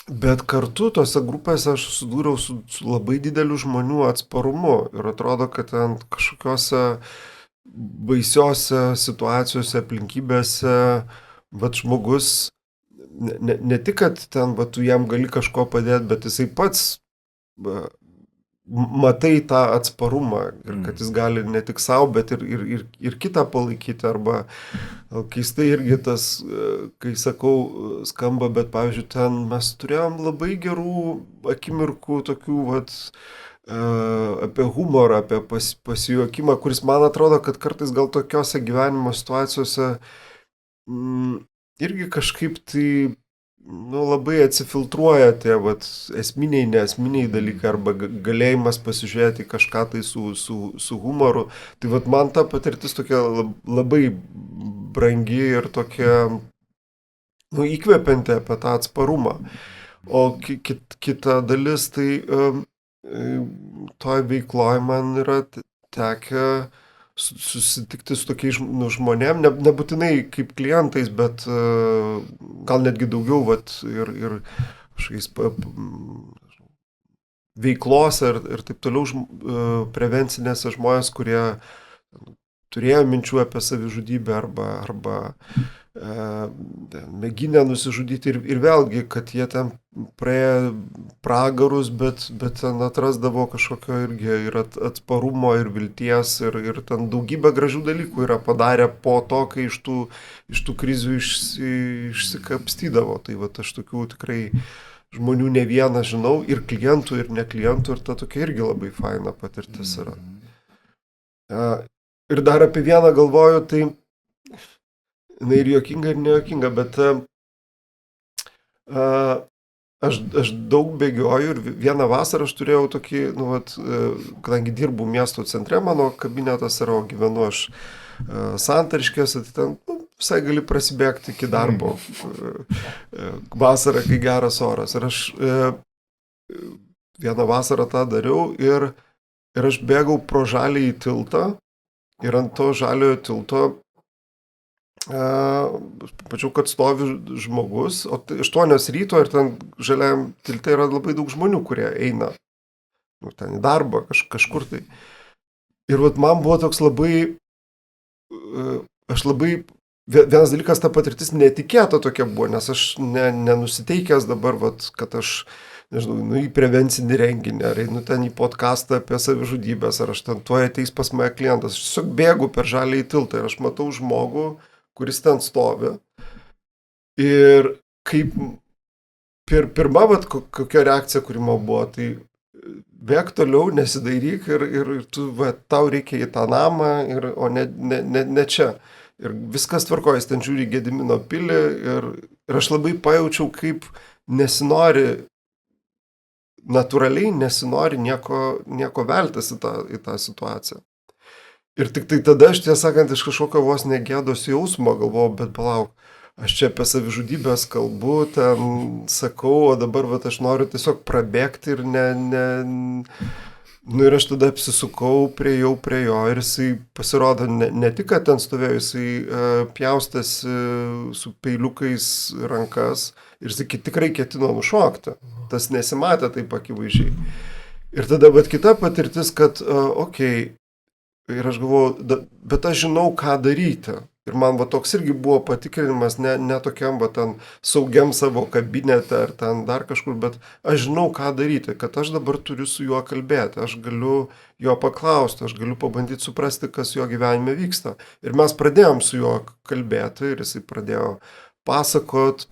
Bet kartu tose grupėse aš susidūriau su labai dideliu žmonių atsparumu ir atrodo, kad ten kažkokiose baisiose situacijose, aplinkybėse, žmogus, ne tik, kad ten tu jam gali kažko padėti, bet jisai pats matai tą atsparumą ir kad jis gali ne tik savo, bet ir kitą palaikyti, arba keistai irgi tas, kai sakau, skamba, bet pavyzdžiui, ten mes turėjom labai gerų akimirkų tokių apie humorą, apie pasijuokimą, kuris man atrodo, kad kartais gal tokiose gyvenimo situacijose irgi kažkaip tai labai atsifiltruoja tie esminiai, neesminiai dalykai arba galėjimas pasižiūrėti kažką tai su humoru. Tai man ta patirtis tokia labai brangi ir tokia įkvepianti apie tą atsparumą. O kita dalis, tai toj veikloj man yra tekę susitikti su tokiais žmonėm, nebūtinai kaip klientais, bet gal netgi daugiau ir kažkokiais veiklose ir taip toliau prevencinėse žmonės, kurie turėjo minčių apie savižudybę arba mėginę nusižudyti ir vėlgi, kad jie ten praėjo pragarus, bet ten atrasdavo kažkokio irgi ir atsparumo ir vilties ir ten daugybę gražių dalykų yra padarę po to, kai iš tų krizių išsikapstydavo. Tai aš tokių tikrai žmonių ne vieną žinau, ir klientų, ir neklientų, ir ta tokia irgi labai faina patirtis yra. Ir dar apie vieną galvoju, tai ir juokinga, ir nejuokinga, bet aš daug bėgioju ir vieną vasarą aš turėjau tokį, kadangi dirbu miesto centre, mano kabinetas yra, gyvenu aš Santariškėse, tai ten visai gali prasibėgti iki darbo vasarą, kai geras oras. Ir aš vieną vasarą tą dariau ir aš bėgau pro žaliąjį tiltą ir ant to žaliojo tilto pačiau, kad stovi žmogus, o 8 ryto ir ten žaliajam tilte yra labai daug žmonių, kurie eina ten į darbą, kažkur tai. Ir man buvo toks labai, aš labai vienas dalykas, ta patirtis netikėta tokia buvo, nes aš nenusiteikęs dabar, vat, kad aš, nežinau, į prevencinį renginį, ar einu ten į podcastą apie savižudybės, ar aš ten tuoj ateis pas mane klientas. Aš tiesiog bėgu per žaliąjį tiltą ir aš matau žmogų, kuris ten stovi. Ir kaip pirma, vat, kokia reakcija, kuri man buvo, tai bėk toliau, nesidairyk ir tu, vat, tau reikia į tą namą, o ne čia. Ir viskas tvarkojas, ten žiūri Gedimino pilį ir aš labai pajaučiau, kaip natūraliai nesinori nieko veltis į tą situaciją. Ir tik tai tada aš, tiesą sakant, iš kažkokio vos negėdos jausmo galvojau, bet palauk, aš čia apie savižudybės kalbu, ten sakau, o dabar vat, aš noriu tiesiog prabėgti ir Nu ir aš tada apsisukau, priejau prie jo ir jisai pasirodo ne tik, kad ten stovėjo, jisai pjaustėsi su peiliukais rankas ir jisai tikrai ketino nušokti. Tas nesimatė taip akivaizdžiai. Ir tada bet kita patirtis, kad okei, ir aš galvoju, bet aš žinau, ką daryti. Ir man va toks irgi buvo patikrinimas, ne tokiam va ten saugiam savo kabinete ar ten dar kažkur, bet aš žinau, ką daryti, kad aš dabar turiu su juo kalbėti, aš galiu jo paklausti, aš galiu pabandyti suprasti, kas jo gyvenime vyksta. Ir mes pradėjom su juo kalbėti ir jisai pradėjo pasakot.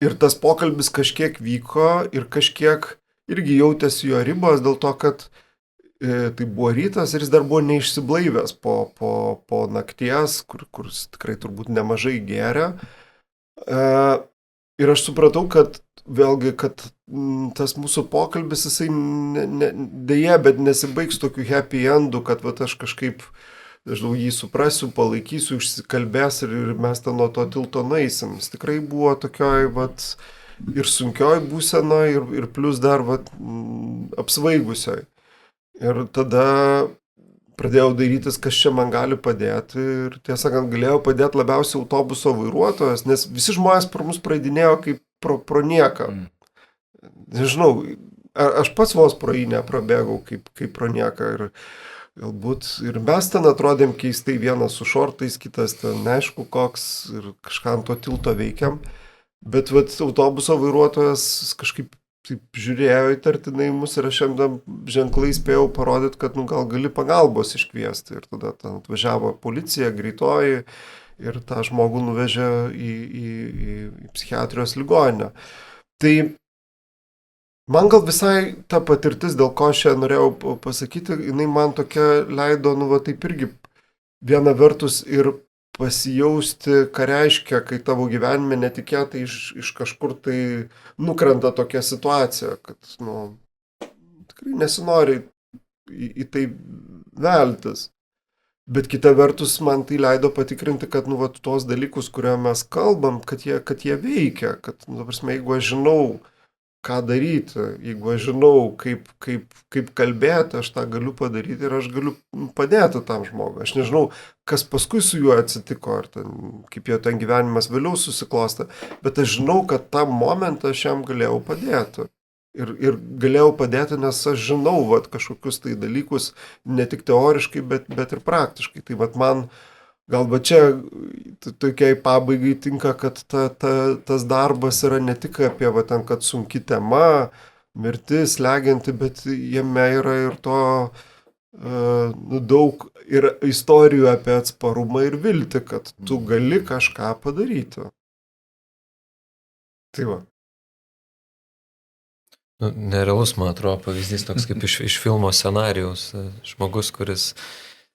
Ir tas pokalbis kažkiek vyko ir kažkiek irgi jautėsi jo ribos dėl to, kad tai buvo rytas ir jis dar buvo neišsiblaivęs po nakties, kur tikrai turbūt nemažai gėrė. Ir aš supratau, kad vėlgi, kad tas mūsų pokalbis, jisai dėja, bet nesibaigs tokiu happy endu, kad vat, aš kažkaip, nežinau, jį suprasiu, palaikysiu, išsikalbės ir mes ten nuo to tilto naisim. Jis tikrai buvo tokioj vat, ir sunkioj būsenoj ir plus dar vat, apsvaigusioj. Ir tada pradėjau dairytis, kas čia man gali padėti ir tiesą sakant, galėjau padėti labiausiai autobuso vairuotojas, nes visi žmonės pro mus praeidinėjo kaip pro nieką. Nežinau, aš pats vos pro jį neprabėgau kaip pro nieką ir galbūt ir mes ten atrodėm keistai, vienas su šortais, kitas ten neaišku koks ir kažką ant to tilto veikiam, bet vat, autobuso vairuotojas kažkaip taip žiūrėjo įtartinai mus ir aš šiandien ženklai spėjau parodyti, kad gal gali pagalbos iškviesti. Ir tada ten atvažiavo policija, greitoji ir tą žmogų nuvežė į psichiatrijos ligoninę. Tai man gal visai ta patirtis, dėl ko aš čia norėjau pasakyti, jinai man tokia leido, taip irgi viena vertus ir pasijausti, ką reiškia, kai tavo gyvenime netikėtai iš kažkur tai nukrenta tokia situacija, kad, tikrai nesinori į tai veltis. Bet kita vertus, man tai leido patikrinti, kad, tos dalykus, kurio mes kalbam, kad jie veikia, kad, prasme, jeigu aš žinau, ką daryti, jeigu aš žinau, kaip kalbėti, aš tą galiu padaryti ir aš galiu padėti tam žmogui. Aš nežinau, kas paskui su juo atsitiko, ar ten, kaip jo ten gyvenimas vėliau susiklostė, bet aš žinau, kad tą momentą aš jam galėjau padėti. Ir galėjau padėti, nes aš žinau kažkokius tai dalykus, ne tik teoriškai, bet ir praktiškai. Tai man gal čia tokiai pabaigai tinka, kad tas darbas yra ne tik apie kad sunki tema, mirtis, slegianti, bet jame yra ir to daug ir istorijų apie atsparumą ir viltį, kad tu gali kažką padaryti. Tai va. Nerealus, man atrodo, pavyzdys toks kaip iš filmo scenarijaus. Žmogus, kuris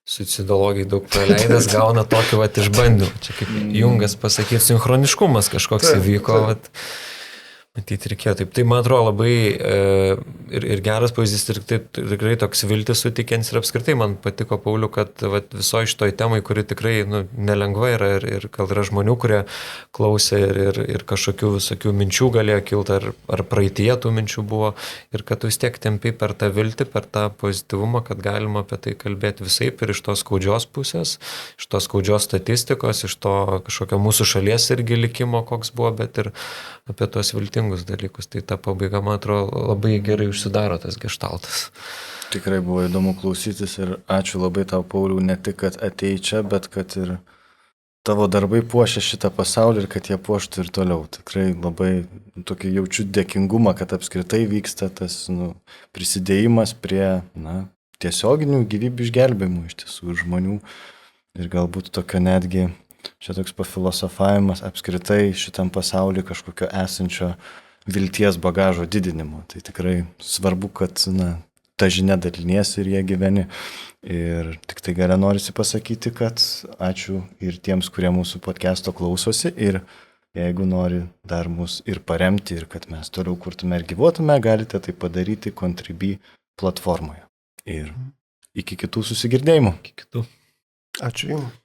suicidologijai daug praleidęs, gauna tokį išbandymą. Čia kaip Jungas pasakyti, sinchroniškumas kažkoks įvyko. Matyti reikėjo. Taip, tai man atrodo labai ir geras pavyzdys, ir tikrai toks viltis sutikiantis ir apskritai man patiko, Pauliau, kad visoje šitoj temai, kuri tikrai nelengva yra ir gal yra žmonių, kurie klausė ir kažkokių visokių minčių galėjo kilti, ar praeitie tų minčių buvo, ir kad tu vis tiek tempi per tą viltį, per tą pozityvumą, kad galima apie tai kalbėti visaip ir iš tos skaudžios pusės, iš tos skaudžios statistikos, iš to kažkokio mūsų šalies irgi likimo, koks buvo, bet ir apie tos viltingus dalykus. Tai ta pabaiga, man atrodo, labai gerai užsidaro tas geštaltas. Tikrai buvo įdomu klausytis ir ačiū labai tau, Pauliau, ne tik, kad atėjai čia, bet kad ir tavo darbai puošia šitą pasaulį ir kad jie puoštų ir toliau. Tikrai labai tokį jaučiu dėkingumą, kad apskritai vyksta tas prisidėjimas prie tiesioginių gyvybių išgelbėjimų iš tiesų žmonių. Ir galbūt tokio netgi čia toks pafilosofavimas apskritai šitam pasauliu kažkokio esančio vilties bagažo didinimo. Tai tikrai svarbu, kad ta žinia daliniesi ir jie gyveni. Ir tik tai gerai norisi pasakyti, kad ačiū ir tiems, kurie mūsų podcast'o klausosi. Ir jeigu nori dar mus ir paremti ir kad mes toliau kurtume ir gyvuotume, galite tai padaryti Contribui platformoje. Ir iki kitų susigirdėjimų. Iki kitų. Ačiū Jums.